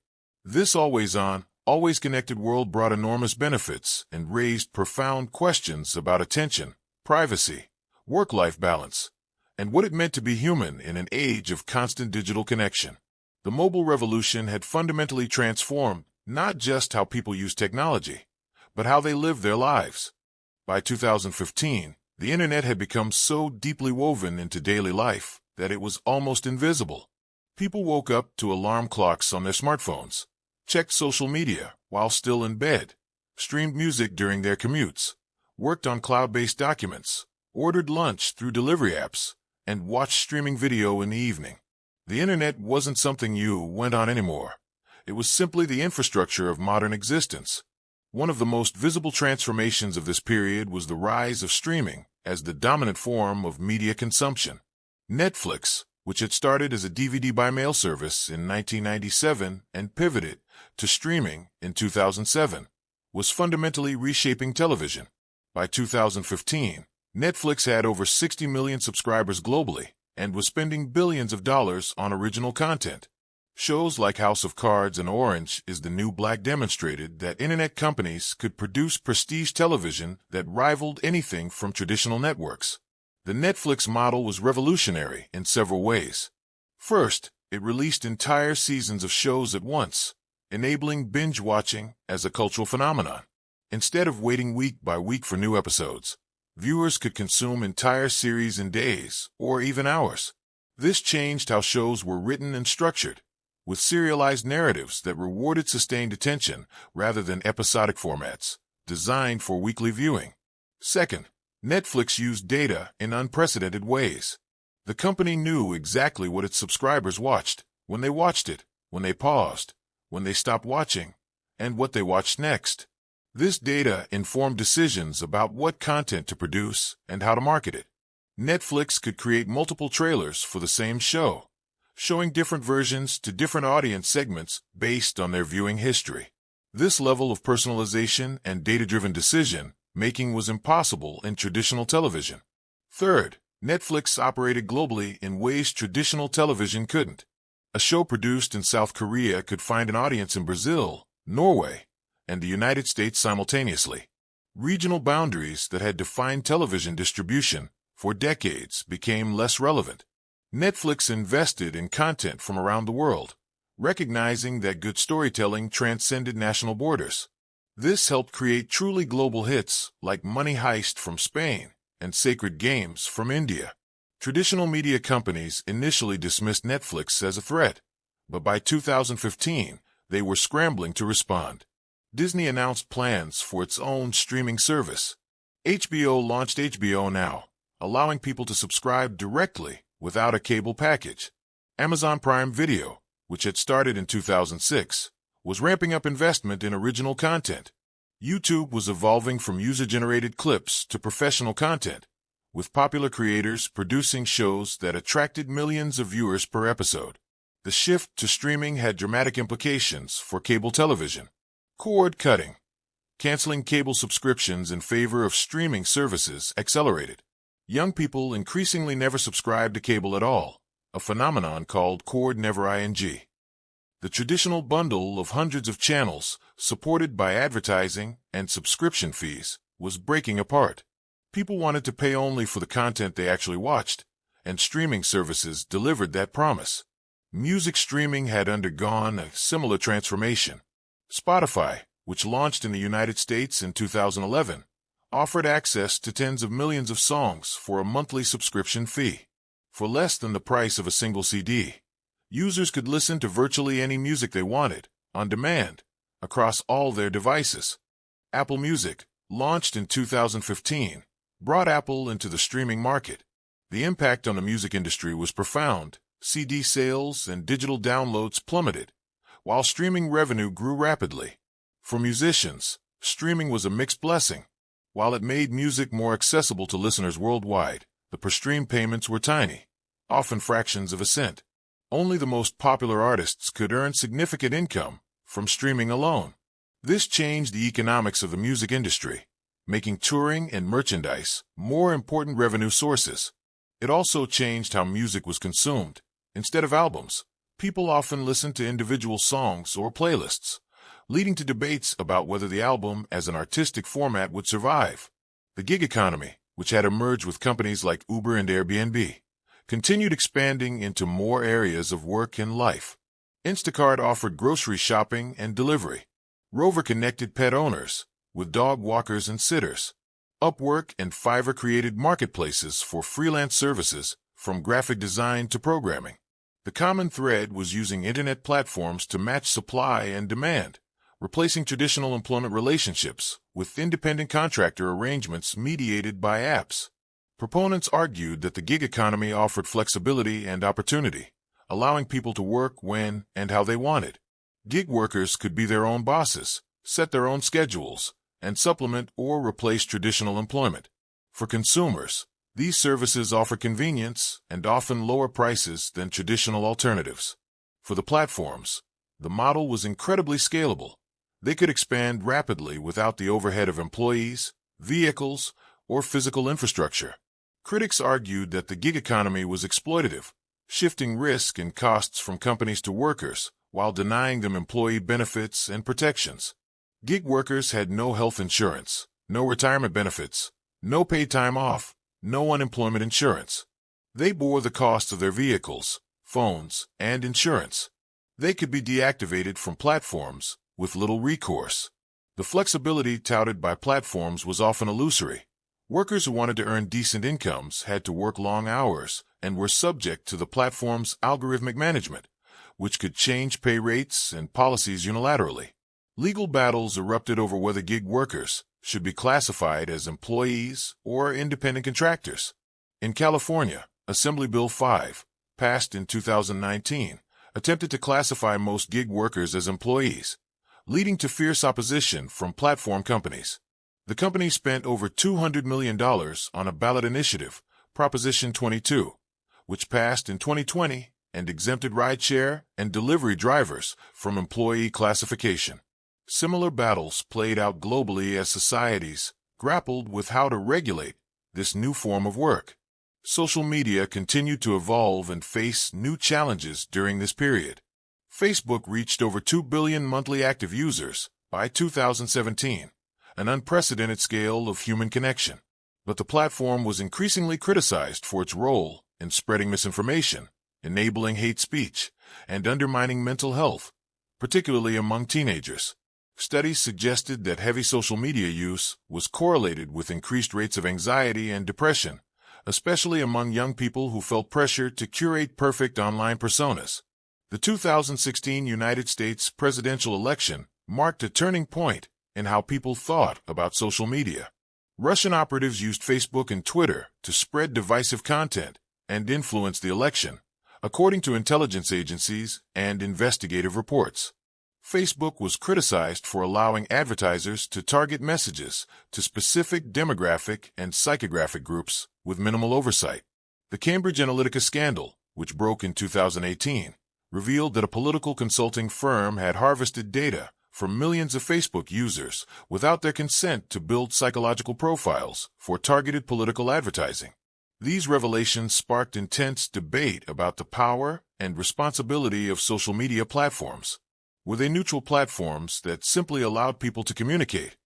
This always-on, always connected world brought enormous benefits and raised profound questions about attention, privacy, work-life balance, and what it meant to be human in an age of constant digital connection. The mobile revolution had fundamentally transformed not just how people use technology, but how they live their lives. By 2015, the internet had become so deeply woven into daily life that it was almost invisible. People woke up to alarm clocks on their smartphones, checked social media while still in bed, streamed music during their commutes, worked on cloud-based documents, ordered lunch through delivery apps, and watched streaming video in the evening. The internet wasn't something you went on anymore. It was simply the infrastructure of modern existence. One of the most visible transformations of this period was the rise of streaming as the dominant form of media consumption. Netflix, which had started as a DVD by mail service in 1997 and pivoted to streaming in 2007, was fundamentally reshaping television. By 2015, Netflix had over 60 million subscribers globally and was spending billions of dollars on original content. Shows like House of Cards and Orange is the New Black demonstrated that internet companies could produce prestige television that rivaled anything from traditional networks. The Netflix model was revolutionary in several ways. First, it released entire seasons of shows at once, enabling binge watching as a cultural phenomenon. Instead of waiting week by week for new episodes, viewers could consume entire series in days or even hours. This changed how shows were written and structured, with serialized narratives that rewarded sustained attention rather than episodic formats designed for weekly viewing. Second, Netflix used data in unprecedented ways. The company knew exactly what its subscribers watched, when they watched it, when they paused, when they stopped watching, and what they watched next. This data informed decisions about what content to produce and how to market it. Netflix could create multiple trailers for the same show, showing different versions to different audience segments based on their viewing history. This level of personalization and data-driven decision-making was impossible in traditional television. Third, Netflix operated globally in ways traditional television couldn't. A show produced in South Korea could find an audience in Brazil, Norway, and the United States simultaneously. Regional boundaries that had defined television distribution for decades became less relevant. Netflix invested in content from around the world, recognizing that good storytelling transcended national borders. This helped create truly global hits like Money Heist from Spain and Sacred Games from India. Traditional media companies initially dismissed Netflix as a threat, but by 2015, they were scrambling to respond. Disney announced plans for its own streaming service. HBO launched HBO Now, allowing people to subscribe directly without a cable package. Amazon Prime Video, which had started in 2006, was ramping up investment in original content. YouTube was evolving from user-generated clips to professional content, with popular creators producing shows that attracted millions of viewers per episode. The shift to streaming had dramatic implications for cable television. Cord cutting. Canceling cable subscriptions in favor of streaming services accelerated. Young people increasingly never subscribed to cable at all, a phenomenon called cord never ing. The traditional bundle of hundreds of channels, supported by advertising and subscription fees, was breaking apart. People wanted to pay only for the content they actually watched, and streaming services delivered that promise. Music streaming had undergone a similar transformation. Spotify, which launched in the United States in 2011, offered access to tens of millions of songs for a monthly subscription fee. For less than the price of a single CD, users could listen to virtually any music they wanted, on demand, across all their devices. Apple Music, launched in 2015, brought Apple into the streaming market. The impact on the music industry was profound. CD sales and digital downloads plummeted, while streaming revenue grew rapidly. For musicians, streaming was a mixed blessing. While it made music more accessible to listeners worldwide, the per-stream payments were tiny, often fractions of a cent. Only the most popular artists could earn significant income from streaming alone. This changed the economics of the music industry, making touring and merchandise more important revenue sources. It also changed how music was consumed. Instead of albums, People often listened to individual songs or playlists, leading to debates about whether the album as an artistic format would survive. The gig economy, which had emerged with companies like Uber and Airbnb, continued expanding into more areas of work and life. Instacart offered grocery shopping and delivery. Rover connected pet owners with dog walkers and sitters. Upwork and Fiverr created marketplaces for freelance services, from graphic design to programming. The common thread was using internet platforms to match supply and demand, replacing traditional employment relationships with independent contractor arrangements mediated by apps. Proponents argued that the gig economy offered flexibility and opportunity, allowing people to work when and how they wanted. Gig workers could be their own bosses, set their own schedules, and supplement or replace traditional employment. For consumers, these services offer convenience and often lower prices than traditional alternatives. For the platforms, the model was incredibly scalable. They could expand rapidly without the overhead of employees, vehicles, or physical infrastructure. Critics argued that the gig economy was exploitative, shifting risk and costs from companies to workers while denying them employee benefits and protections. Gig workers had no health insurance, no retirement benefits, no paid time off, no unemployment insurance. They bore the cost of their vehicles, phones, and insurance. They could be deactivated from platforms with little recourse. The flexibility touted by platforms was often illusory. Workers who wanted to earn decent incomes had to work long hours and were subject to the platform's algorithmic management, which could change pay rates and policies unilaterally. Legal battles erupted over whether gig workers should be classified as employees or independent contractors. In California, Assembly Bill 5, passed in 2019, attempted to classify most gig workers as employees, leading to fierce opposition from platform companies. The company spent over $200 million on a ballot initiative, Proposition 22, which passed in 2020 and exempted rideshare and delivery drivers from employee classification. Similar battles played out globally as societies grappled with how to regulate this new form of work. Social media continued to evolve and face new challenges during this period. Facebook reached over 2 billion monthly active users by 2017, an unprecedented scale of human connection. But the platform was increasingly criticized for its role in spreading misinformation, enabling hate speech, and undermining mental health, particularly among teenagers. Studies suggested that heavy social media use was correlated with increased rates of anxiety and depression, especially among young people who felt pressure to curate perfect online personas. The 2016 United States presidential election marked a turning point in how people thought about social media. Russian operatives used Facebook and Twitter to spread divisive content and influence the election, according to intelligence agencies and investigative reports. Facebook was criticized for allowing advertisers to target messages to specific demographic and psychographic groups with minimal oversight. The Cambridge Analytica scandal, which broke in 2018, revealed that a political consulting firm had harvested data from millions of Facebook users without their consent to build psychological profiles for targeted political advertising. These revelations sparked intense debate about the power and responsibility of social media platforms. Were they neutral platforms that simply allowed people to communicate?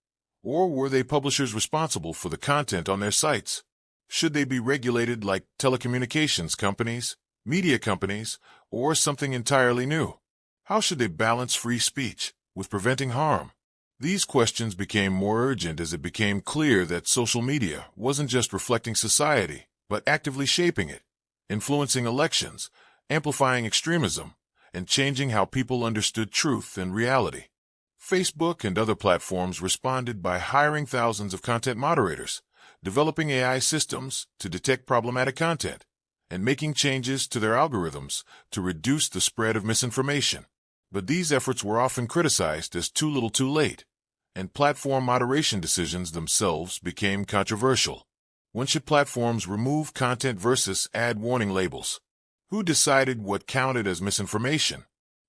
Or were they publishers responsible for the content on their sites? Should they be regulated like telecommunications companies, media companies, or something entirely new? How should they balance free speech with preventing harm? These questions became more urgent as it became clear that social media wasn't just reflecting society, but actively shaping it, influencing elections, amplifying extremism, and changing how people understood truth and reality. Facebook and other platforms responded by hiring thousands of content moderators, developing AI systems to detect problematic content, and making changes to their algorithms to reduce the spread of misinformation. But these efforts were often criticized as too little too late, and platform moderation decisions themselves became controversial. When should platforms remove content versus add warning labels? Who decided what counted as misinformation?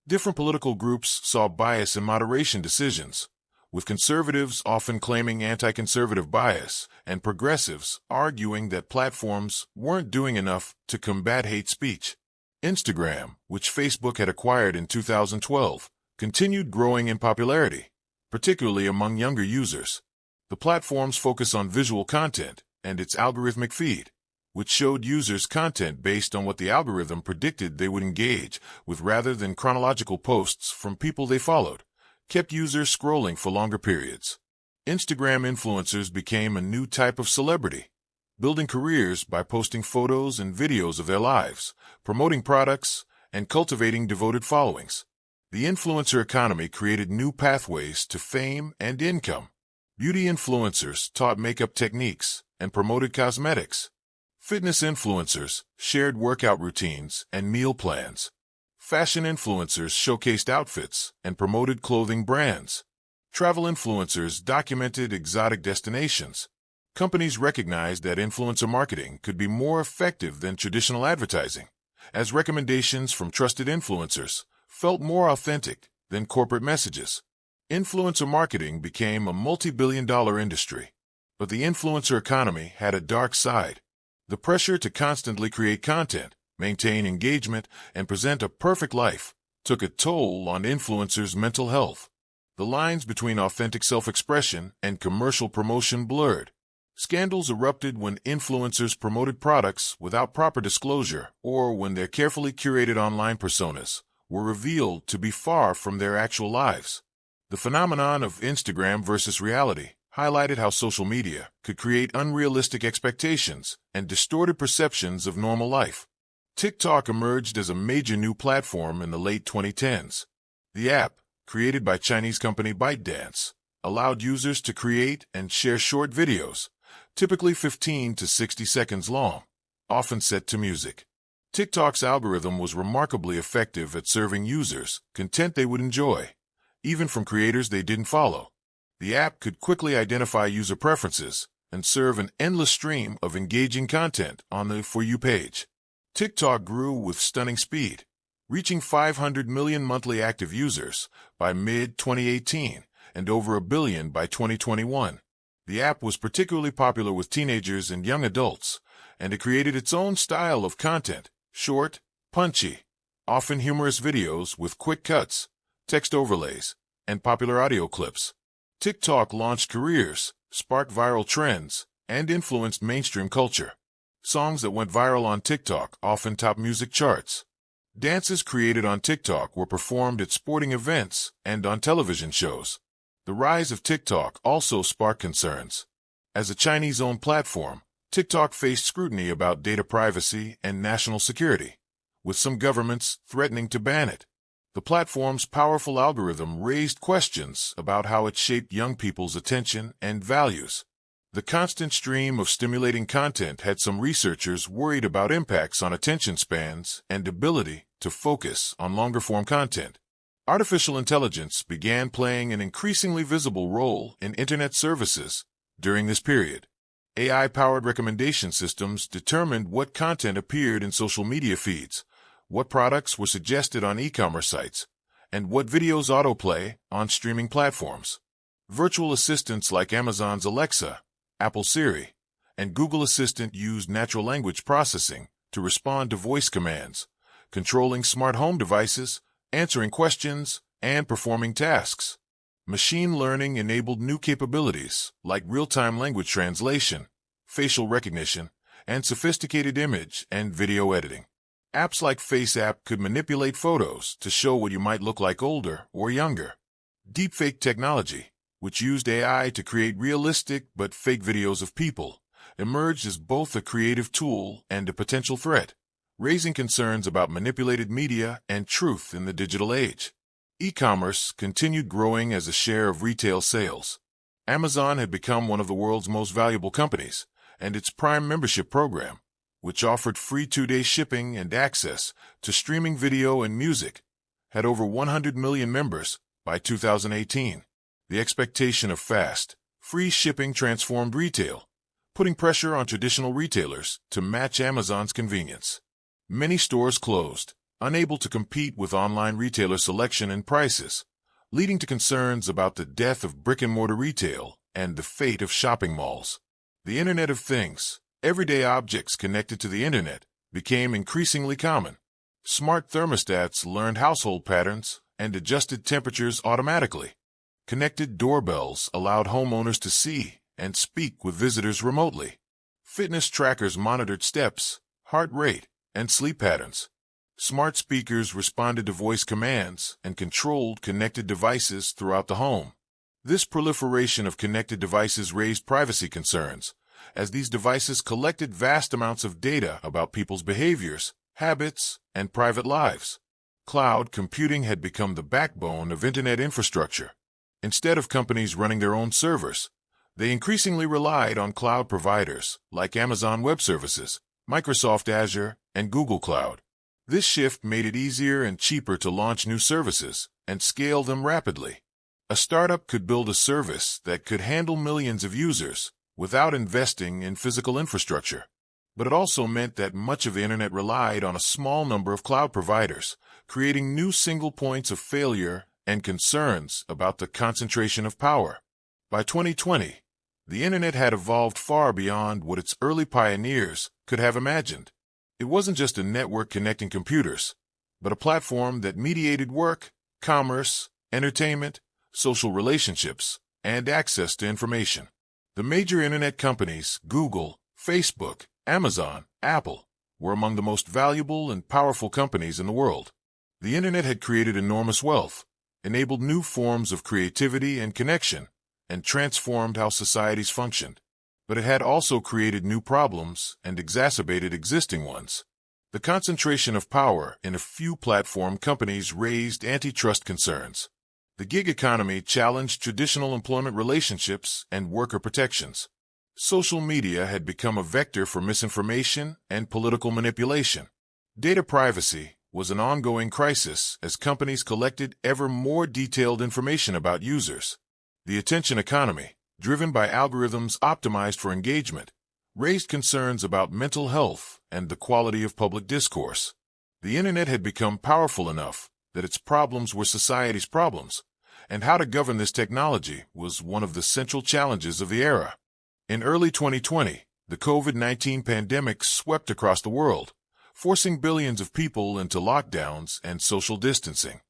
Different political groups saw bias in moderation decisions, with conservatives often claiming anti-conservative bias and progressives arguing that platforms weren't doing enough to combat hate speech. Instagram, which Facebook had acquired in 2012, continued growing in popularity, particularly among younger users. The platform's focus on visual content and its algorithmic feed, which showed users content based on what the algorithm predicted they would engage with rather than chronological posts from people they followed, kept users scrolling for longer periods. Instagram influencers became a new type of celebrity, building careers by posting photos and videos of their lives, promoting products, and cultivating devoted followings. The influencer economy created new pathways to fame and income. Beauty influencers taught makeup techniques and promoted cosmetics. Fitness influencers shared workout routines and meal plans. Fashion influencers showcased outfits and promoted clothing brands. Travel influencers documented exotic destinations. Companies recognized that influencer marketing could be more effective than traditional advertising, as recommendations from trusted influencers felt more authentic than corporate messages. Influencer marketing became a multi-billion-dollar industry. But the influencer economy had a dark side. The pressure to constantly create content, maintain engagement, and present a perfect life took a toll on influencers' mental health. The lines between authentic self-expression and commercial promotion blurred. Scandals erupted when influencers promoted products without proper disclosure or when their carefully curated online personas were revealed to be far from their actual lives. The phenomenon of Instagram versus reality highlighted how social media could create unrealistic expectations and distorted perceptions of normal life. TikTok emerged as a major new platform in the late 2010s. The app, created by Chinese company ByteDance, allowed users to create and share short videos, typically 15 to 60 seconds long, often set to music. TikTok's algorithm was remarkably effective at serving users content they would enjoy, even from creators they didn't follow. The app could quickly identify user preferences and serve an endless stream of engaging content on the For You page. TikTok grew with stunning speed, reaching 500 million monthly active users by mid-2018 and over 1 billion by 2021. The app was particularly popular with teenagers and young adults, and it created its own style of content: short, punchy, often humorous videos with quick cuts, text overlays, and popular audio clips. TikTok launched careers, sparked viral trends, and influenced mainstream culture. Songs that went viral on TikTok often topped music charts. Dances created on TikTok were performed at sporting events and on television shows. The rise of TikTok also sparked concerns. As a Chinese-owned platform, TikTok faced scrutiny about data privacy and national security, with some governments threatening to ban it. The platform's powerful algorithm raised questions about how it shaped young people's attention and values. The constant stream of stimulating content had some researchers worried about impacts on attention spans and ability to focus on longer-form content. Artificial intelligence began playing an increasingly visible role in Internet services during this period. AI-powered recommendation systems determined what content appeared in social media feeds, what products were suggested on e-commerce sites, and what videos autoplay on streaming platforms. Virtual assistants like Amazon's Alexa, Apple Siri, and Google Assistant used natural language processing to respond to voice commands, controlling smart home devices, answering questions, and performing tasks. Machine learning enabled new capabilities like real-time language translation, facial recognition, and sophisticated image and video editing. Apps like FaceApp could manipulate photos to show what you might look like older or younger. Deepfake technology, which used AI to create realistic but fake videos of people, emerged as both a creative tool and a potential threat, raising concerns about manipulated media and truth in the digital age. E-commerce continued growing as a share of retail sales. Amazon had become one of the world's most valuable companies, and its Prime membership program, which offered free 2-day shipping and access to streaming video and music, had over 100 million members by 2018. The expectation of fast, free shipping transformed retail, putting pressure on traditional retailers to match Amazon's convenience. Many stores closed, unable to compete with online retailer selection and prices, leading to concerns about the death of brick-and-mortar retail and the fate of shopping malls. The Internet of Things, everyday objects connected to the Internet, became increasingly common. Smart thermostats learned household patterns and adjusted temperatures automatically. Connected doorbells allowed homeowners to see and speak with visitors remotely. Fitness trackers monitored steps, heart rate, and sleep patterns. Smart speakers responded to voice commands and controlled connected devices throughout the home. This proliferation of connected devices raised privacy concerns, as these devices collected vast amounts of data about people's behaviors, habits, and private lives. Cloud computing had become the backbone of internet infrastructure. Instead of companies running their own servers, they increasingly relied on cloud providers like Amazon Web Services, Microsoft Azure, and Google Cloud. This shift made it easier and cheaper to launch new services and scale them rapidly. A startup could build a service that could handle millions of users without investing in physical infrastructure. But it also meant that much of the internet relied on a small number of cloud providers, creating new single points of failure and concerns about the concentration of power. By 2020, the internet had evolved far beyond what its early pioneers could have imagined. It wasn't just a network connecting computers, but a platform that mediated work, commerce, entertainment, social relationships, and access to information. The major internet companies, Google, Facebook, Amazon, Apple, were among the most valuable and powerful companies in the world. The internet had created enormous wealth, enabled new forms of creativity and connection, and transformed how societies functioned. But it had also created new problems and exacerbated existing ones. The concentration of power in a few platform companies raised antitrust concerns. The gig economy challenged traditional employment relationships and worker protections. Social media had become a vector for misinformation and political manipulation. Data privacy was an ongoing crisis as companies collected ever more detailed information about users. The attention economy, driven by algorithms optimized for engagement, raised concerns about mental health and the quality of public discourse. The internet had become powerful enough that its problems were society's problems, and how to govern this technology was one of the central challenges of the era. In early 2020, the COVID-19 pandemic swept across the world, forcing billions of people into lockdowns and social distancing.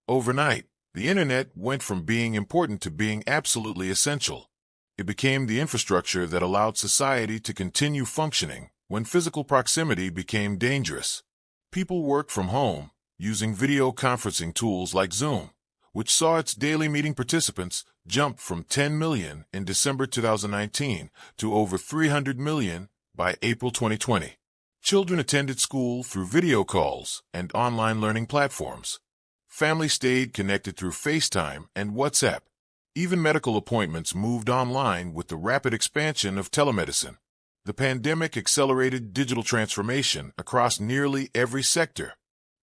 Overnight, the internet went from being important to being absolutely essential. It became the infrastructure that allowed society to continue functioning when physical proximity became dangerous. People worked from home, using video conferencing tools like Zoom, which saw its daily meeting participants jump from 10 million in December 2019 to over 300 million by April 2020. Children attended school through video calls and online learning platforms. Families stayed connected through FaceTime and WhatsApp. Even medical appointments moved online with the rapid expansion of telemedicine. The pandemic accelerated digital transformation across nearly every sector.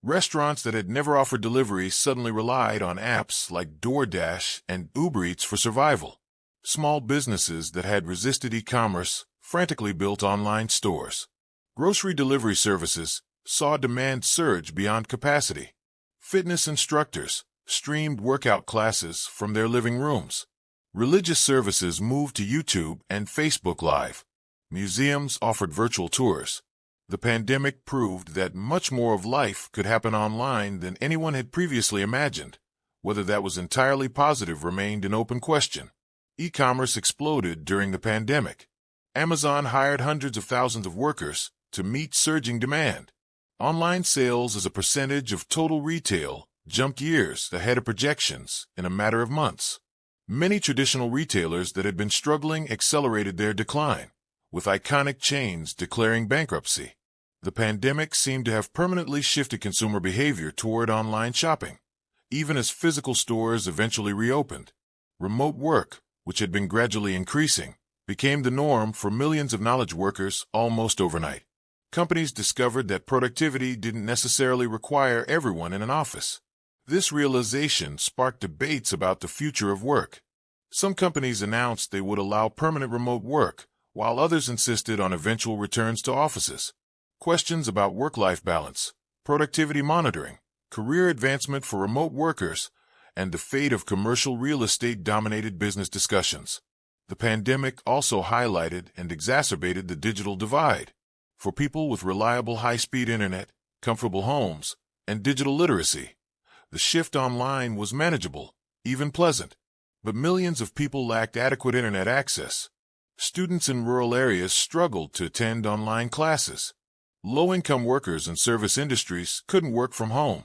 Restaurants that had never offered delivery suddenly relied on apps like DoorDash and Uber Eats for survival. Small businesses that had resisted e-commerce frantically built online stores. Grocery delivery services saw demand surge beyond capacity. Fitness instructors streamed workout classes from their living rooms. Religious services moved to YouTube and Facebook Live. Museums offered virtual tours. The pandemic proved that much more of life could happen online than anyone had previously imagined. Whether that was entirely positive remained an open question. E-commerce exploded during the pandemic. Amazon hired hundreds of thousands of workers to meet surging demand. Online sales as a percentage of total retail jumped years ahead of projections in a matter of months. Many traditional retailers that had been struggling accelerated their decline, with iconic chains declaring bankruptcy. The pandemic seemed to have permanently shifted consumer behavior toward online shopping, even as physical stores eventually reopened. Remote work, which had been gradually increasing, became the norm for millions of knowledge workers almost overnight. Companies discovered that productivity didn't necessarily require everyone in an office. This realization sparked debates about the future of work. Some companies announced they would allow permanent remote work, while others insisted on eventual returns to offices. Questions about work-life balance, productivity monitoring, career advancement for remote workers, and the fate of commercial real estate dominated business discussions. The pandemic also highlighted and exacerbated the digital divide. For people with reliable high-speed internet, comfortable homes, and digital literacy. The shift online was manageable, even pleasant. But millions of people lacked adequate internet access. Students in rural areas struggled to attend online classes. Low-income workers in service industries couldn't work from home.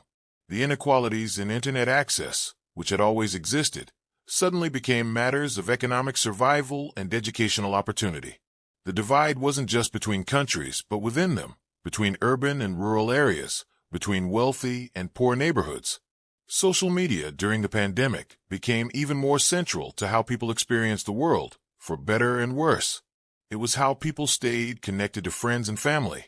The inequalities in internet access, which had always existed, suddenly became matters of economic survival and educational opportunity. The divide wasn't just between countries, but within them, between urban and rural areas, between wealthy and poor neighborhoods. Social media during the pandemic became even more central to how people experienced the world, for better and worse. It was how people stayed connected to friends and family,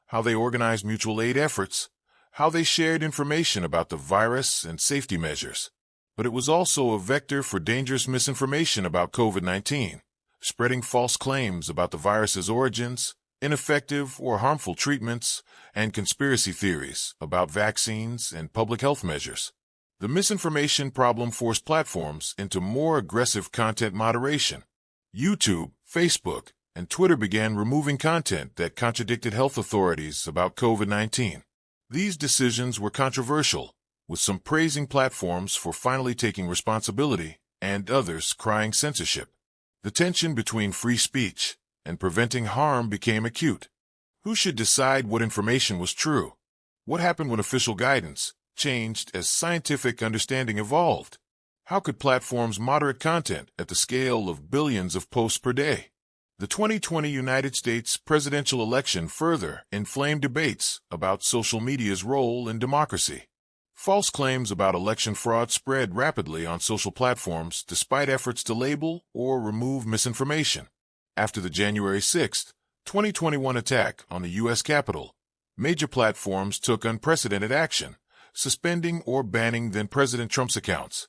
how they organized mutual aid efforts, how they shared information about the virus and safety measures. But it was also a vector for dangerous misinformation about COVID-19, spreading false claims about the virus's origins, ineffective or harmful treatments, and conspiracy theories about vaccines and public health measures. The misinformation problem forced platforms into more aggressive content moderation. YouTube, Facebook, and Twitter began removing content that contradicted health authorities about COVID-19. These decisions were controversial, with some praising platforms for finally taking responsibility and others crying censorship. The tension between free speech and preventing harm became acute. Who should decide what information was true? What happened when official guidance changed as scientific understanding evolved? How could platforms moderate content at the scale of billions of posts per day? The 2020 United States presidential election further inflamed debates about social media's role in democracy. False claims about election fraud spread rapidly on social platforms despite efforts to label or remove misinformation. After the January 6, 2021 attack on the U.S. Capitol, major platforms took unprecedented action, suspending or banning then-President Trump's accounts.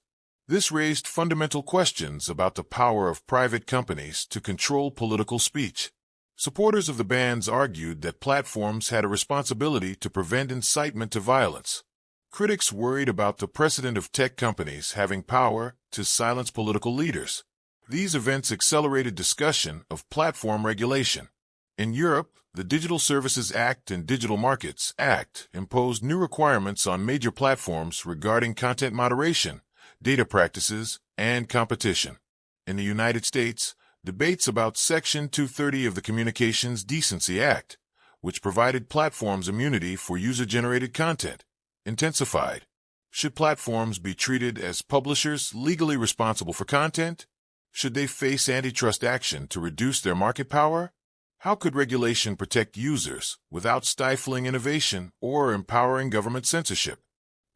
This raised fundamental questions about the power of private companies to control political speech. Supporters of the bans argued that platforms had a responsibility to prevent incitement to violence. Critics worried about the precedent of tech companies having power to silence political leaders. These events accelerated discussion of platform regulation. In Europe, the Digital Services Act and Digital Markets Act imposed new requirements on major platforms regarding content moderation, data practices, and competition. In the United States, debates about Section 230 of the Communications Decency Act, which provided platforms immunity for user-generated content, intensified. Should platforms be treated as publishers legally responsible for content? Should they face antitrust action to reduce their market power? How could regulation protect users without stifling innovation or empowering government censorship?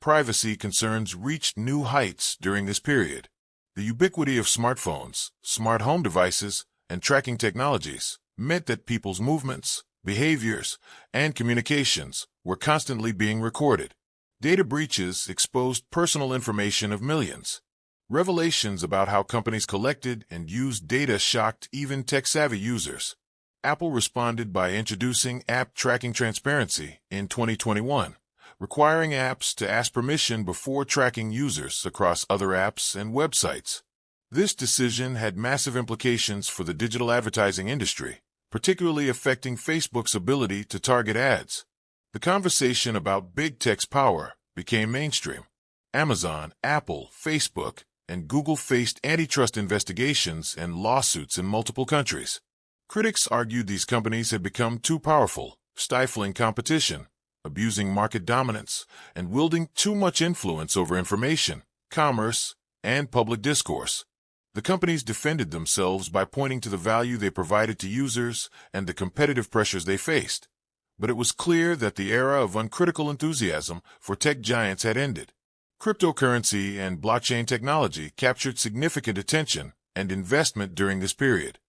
Privacy concerns reached new heights during this period. The ubiquity of smartphones, smart home devices, and tracking technologies meant that people's movements, behaviors, and communications were constantly being recorded. Data breaches exposed personal information of millions. Revelations about how companies collected and used data shocked even tech-savvy users. Apple responded by introducing App Tracking Transparency in 2021, requiring apps to ask permission before tracking users across other apps and websites. This decision had massive implications for the digital advertising industry, particularly affecting Facebook's ability to target ads. The conversation about big tech's power became mainstream. Amazon, Apple, Facebook, and Google faced antitrust investigations and lawsuits in multiple countries. Critics argued these companies had become too powerful, stifling competition, abusing market dominance, and wielding too much influence over information, commerce, and public discourse. The companies defended themselves by pointing to the value they provided to users and the competitive pressures they faced. But it was clear that the era of uncritical enthusiasm for tech giants had ended. Cryptocurrency and blockchain technology captured significant attention and investment during this period.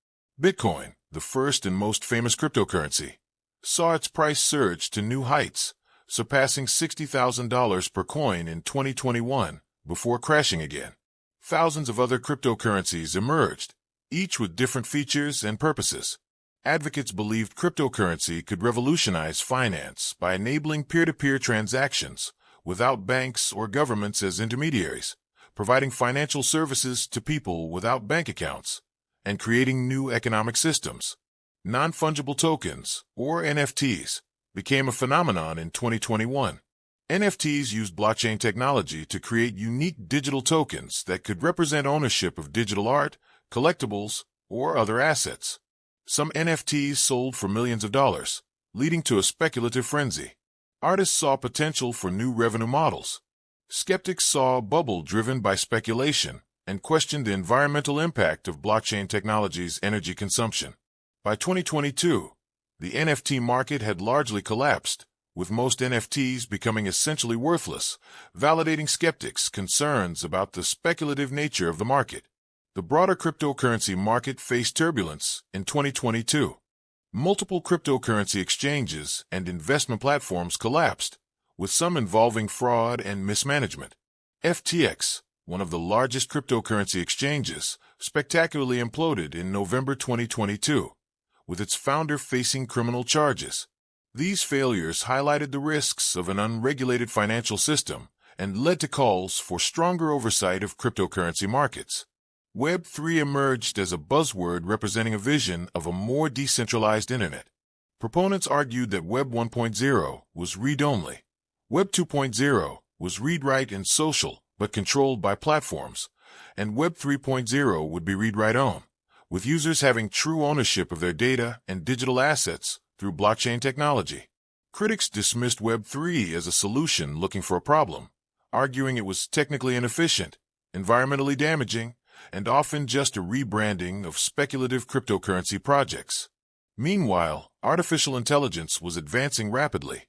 Bitcoin, the first and most famous cryptocurrency, saw its price surge to new heights, surpassing $60,000 per coin in 2021 before crashing again. Thousands of other cryptocurrencies emerged, each with different features and purposes. Advocates believed cryptocurrency could revolutionize finance by enabling peer-to-peer transactions without banks or governments as intermediaries, providing financial services to people without bank accounts, and creating new economic systems. Non-fungible tokens, or NFTs, became a phenomenon in 2021. NFTs used blockchain technology to create unique digital tokens that could represent ownership of digital art, collectibles, or other assets. Some NFTs sold for millions of dollars, leading to a speculative frenzy. Artists saw potential for new revenue models. Skeptics saw a bubble driven by speculation and questioned the environmental impact of blockchain technology's energy consumption. By 2022, the NFT market had largely collapsed, with most NFTs becoming essentially worthless, validating skeptics' concerns about the speculative nature of the market. The broader cryptocurrency market faced turbulence in 2022. Multiple cryptocurrency exchanges and investment platforms collapsed, with some involving fraud and mismanagement. FTX, one of the largest cryptocurrency exchanges, spectacularly imploded in November 2022, with its founder facing criminal charges. These failures highlighted the risks of an unregulated financial system and led to calls for stronger oversight of cryptocurrency markets. Web3 emerged as a buzzword representing a vision of a more decentralized internet. Proponents argued that Web 1.0 was read-only. Web 2.0 was read-write and social, but controlled by platforms, and Web 3.0 would be read-write-own, with users having true ownership of their data and digital assets through blockchain technology. Critics dismissed Web 3 as a solution looking for a problem, arguing it was technically inefficient, environmentally damaging, and often just a rebranding of speculative cryptocurrency projects. Meanwhile, artificial intelligence was advancing rapidly,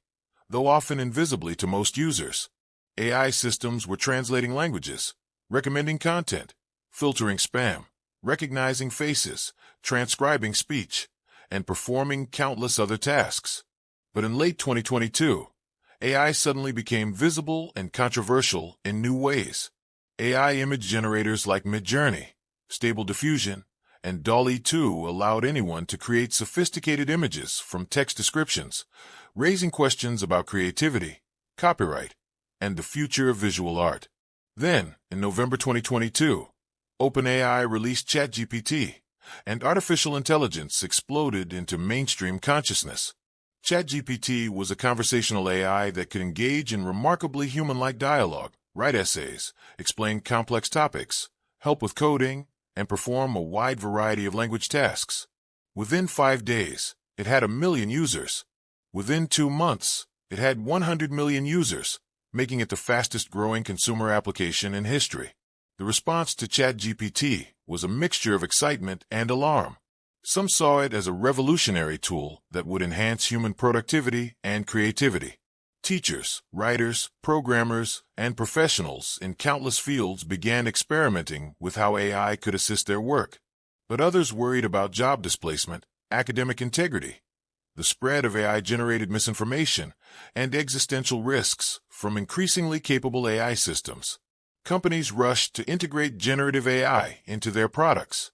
though often invisibly to most users. AI systems were translating languages, recommending content, filtering spam, recognizing faces, transcribing speech, and performing countless other tasks. But in late 2022, AI suddenly became visible and controversial in new ways. AI image generators like Midjourney, Stable Diffusion, and DALL-E 2 allowed anyone to create sophisticated images from text descriptions, raising questions about creativity, copyright, and the future of visual art. Then, in November 2022, OpenAI released ChatGPT, and artificial intelligence exploded into mainstream consciousness. ChatGPT was a conversational AI that could engage in remarkably human-like dialogue, write essays, explain complex topics, help with coding, and perform a wide variety of language tasks. Within 5 days, it had 1 million users. Within 2 months, it had 100 million users, making it the fastest-growing consumer application in history. The response to ChatGPT was a mixture of excitement and alarm. Some saw it as a revolutionary tool that would enhance human productivity and creativity. Teachers, writers, programmers, and professionals in countless fields began experimenting with how AI could assist their work. But others worried about job displacement, academic integrity, the spread of AI-generated misinformation, and existential risks from increasingly capable AI systems. Companies rushed to integrate generative AI into their products.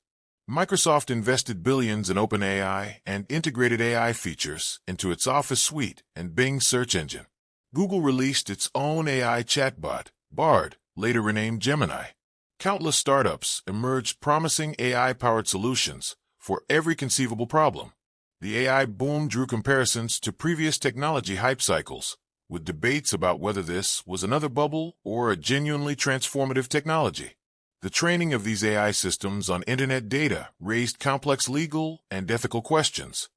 Microsoft invested billions in OpenAI and integrated AI features into its Office suite and Bing search engine. Google released its own AI chatbot, Bard, later renamed Gemini. Countless startups emerged promising AI-powered solutions for every conceivable problem. The AI boom drew comparisons to previous technology hype cycles, with debates about whether this was another bubble or a genuinely transformative technology. The training of these AI systems on internet data raised complex legal and ethical questions.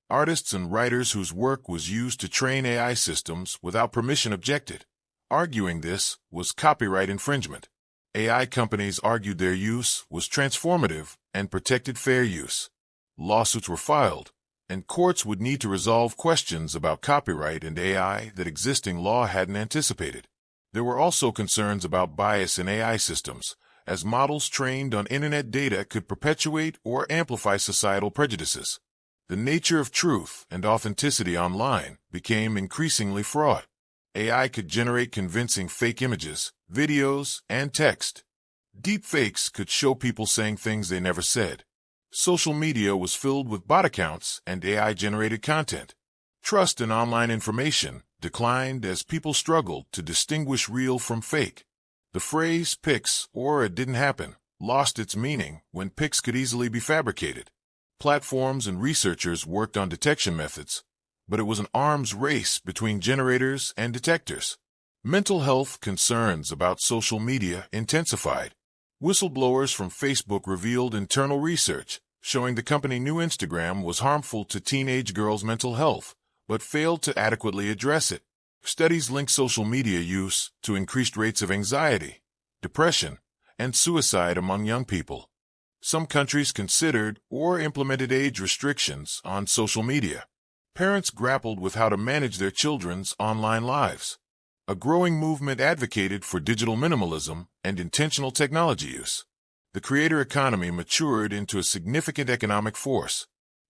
Artists and writers whose work was used to train AI systems without permission objected, arguing this was copyright infringement. AI companies argued their use was transformative and protected fair use. Lawsuits were filed, and courts would need to resolve questions about copyright and AI that existing law hadn't anticipated. There were also concerns about bias in AI systems, as models trained on internet data could perpetuate or amplify societal prejudices. The nature of truth and authenticity online became increasingly fraught. AI could generate convincing fake images, videos, and text. Deepfakes could show people saying things they never said. Social media was filled with bot accounts and AI-generated content. Trust in online information declined as people struggled to distinguish real from fake. The phrase "pics" or "it didn't happen" lost its meaning when pics could easily be fabricated. Platforms and researchers worked on detection methods, but it was an arms race between generators and detectors. Mental health concerns about social media intensified. Whistleblowers from Facebook revealed internal research showing the company knew Instagram was harmful to teenage girls' mental health, but failed to adequately address it. Studies link social media use to increased rates of anxiety, depression, and suicide among young people. Some countries considered or implemented age restrictions on social media. Parents grappled with how to manage their children's online lives. A growing movement advocated for digital minimalism and intentional technology use. The creator economy matured into a significant economic force.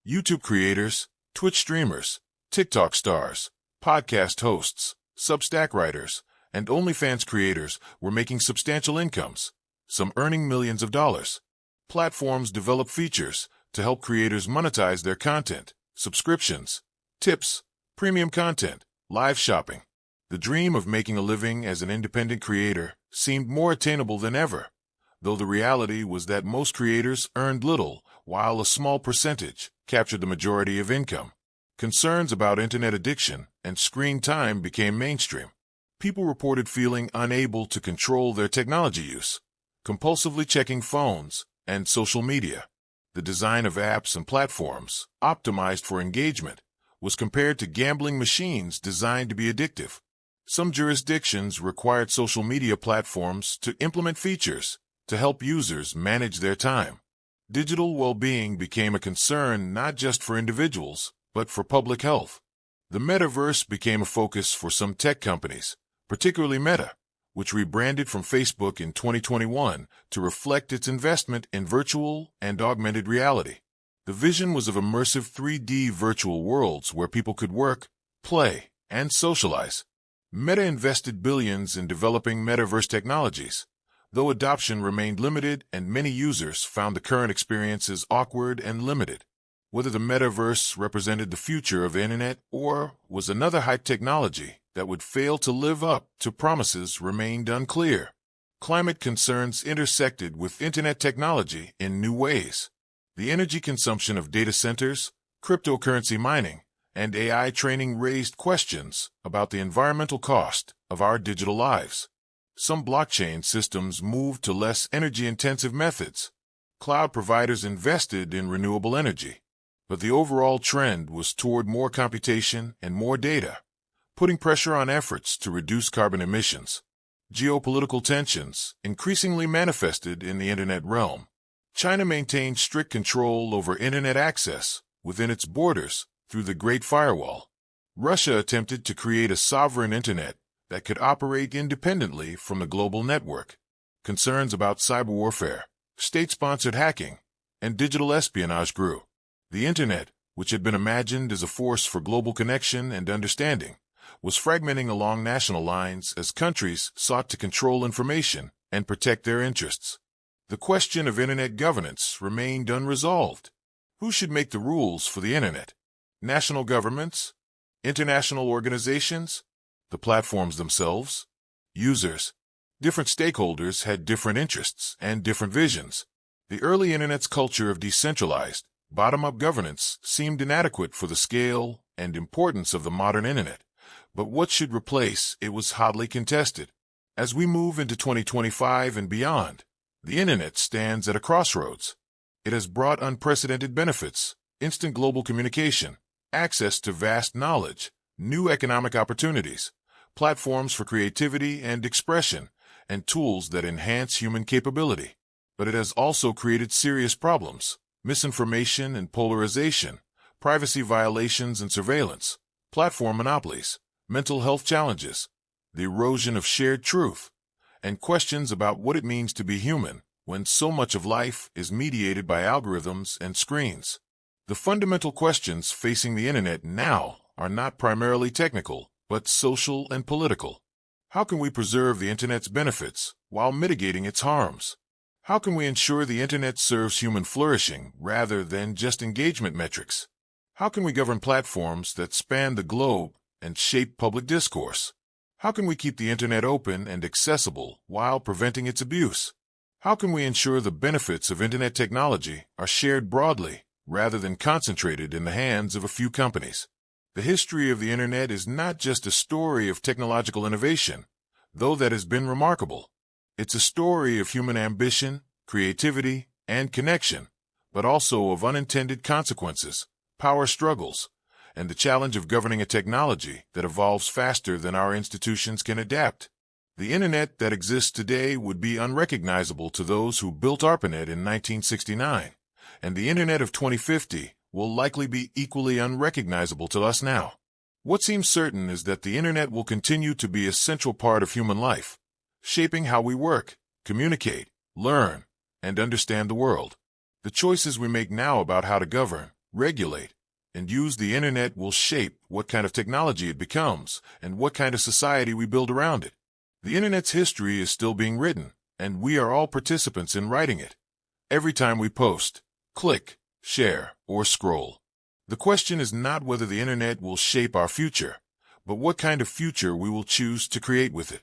YouTube creators, Twitch streamers, TikTok stars, podcast hosts, Substack writers, and OnlyFans creators were making substantial incomes, some earning millions of dollars. Platforms develop features to help creators monetize their content, subscriptions, tips, premium content, live shopping. The dream of making a living as an independent creator seemed more attainable than ever, though the reality was that most creators earned little, while a small percentage captured the majority of income. Concerns about internet addiction and screen time became mainstream. People reported feeling unable to control their technology use, compulsively checking phones and social media. The design of apps and platforms, optimized for engagement, was compared to gambling machines designed to be addictive. Some jurisdictions required social media platforms to implement features to help users manage their time. Digital well-being became a concern not just for individuals, but for public health. The metaverse became a focus for some tech companies, particularly Meta, which rebranded from Facebook in 2021 to reflect its investment in virtual and augmented reality. The vision was of immersive 3D virtual worlds where people could work, play, and socialize. Meta invested billions in developing metaverse technologies, though adoption remained limited and many users found the current experiences awkward and limited. Whether the metaverse represented the future of the internet or was another hype technology that would fail to live up to promises remained unclear. Climate concerns intersected with internet technology in new ways. The energy consumption of data centers, cryptocurrency mining, and AI training raised questions about the environmental cost of our digital lives. Some blockchain systems moved to less energy-intensive methods. Cloud providers invested in renewable energy. But the overall trend was toward more computation and more data, putting pressure on efforts to reduce carbon emissions. Geopolitical tensions increasingly manifested in the internet realm. China maintained strict control over internet access within its borders through the Great Firewall. Russia attempted to create a sovereign internet that could operate independently from the global network. Concerns about cyber warfare, state-sponsored hacking, and digital espionage grew. The internet, which had been imagined as a force for global connection and understanding, was fragmenting along national lines as countries sought to control information and protect their interests. The question of internet governance remained unresolved. Who should make the rules for the internet? National governments? International organizations? The platforms themselves? Users? Different stakeholders had different interests and different visions. The early internet's culture of decentralized, bottom-up governance seemed inadequate for the scale and importance of the modern internet. But what should replace it was hotly contested. As we move into 2025 and beyond, the internet stands at a crossroads. It has brought unprecedented benefits, instant global communication, access to vast knowledge, new economic opportunities, platforms for creativity and expression, and tools that enhance human capability. But it has also created serious problems: misinformation and polarization, privacy violations and surveillance, platform monopolies, mental health challenges, the erosion of shared truth, and questions about what it means to be human when so much of life is mediated by algorithms and screens. The fundamental questions facing the internet now are not primarily technical, but social and political. How can we preserve the internet's benefits while mitigating its harms? How can we ensure the internet serves human flourishing rather than just engagement metrics? How can we govern platforms that span the globe and shape public discourse? How can we keep the internet open and accessible while preventing its abuse? How can we ensure the benefits of internet technology are shared broadly rather than concentrated in the hands of a few companies? The history of the internet is not just a story of technological innovation, though that has been remarkable. It's a story of human ambition, creativity, and connection, but also of unintended consequences, power struggles, and the challenge of governing a technology that evolves faster than our institutions can adapt. The Internet that exists today would be unrecognizable to those who built ARPANET in 1969, and the Internet of 2050 will likely be equally unrecognizable to us now. What seems certain is that the Internet will continue to be a central part of human life, shaping how we work, communicate, learn, and understand the world. The choices we make now about how to govern, regulate, and use the Internet will shape what kind of technology it becomes and what kind of society we build around it. The Internet's history is still being written, and we are all participants in writing it. Every time we post, click, share, or scroll. The question is not whether the Internet will shape our future, but what kind of future we will choose to create with it.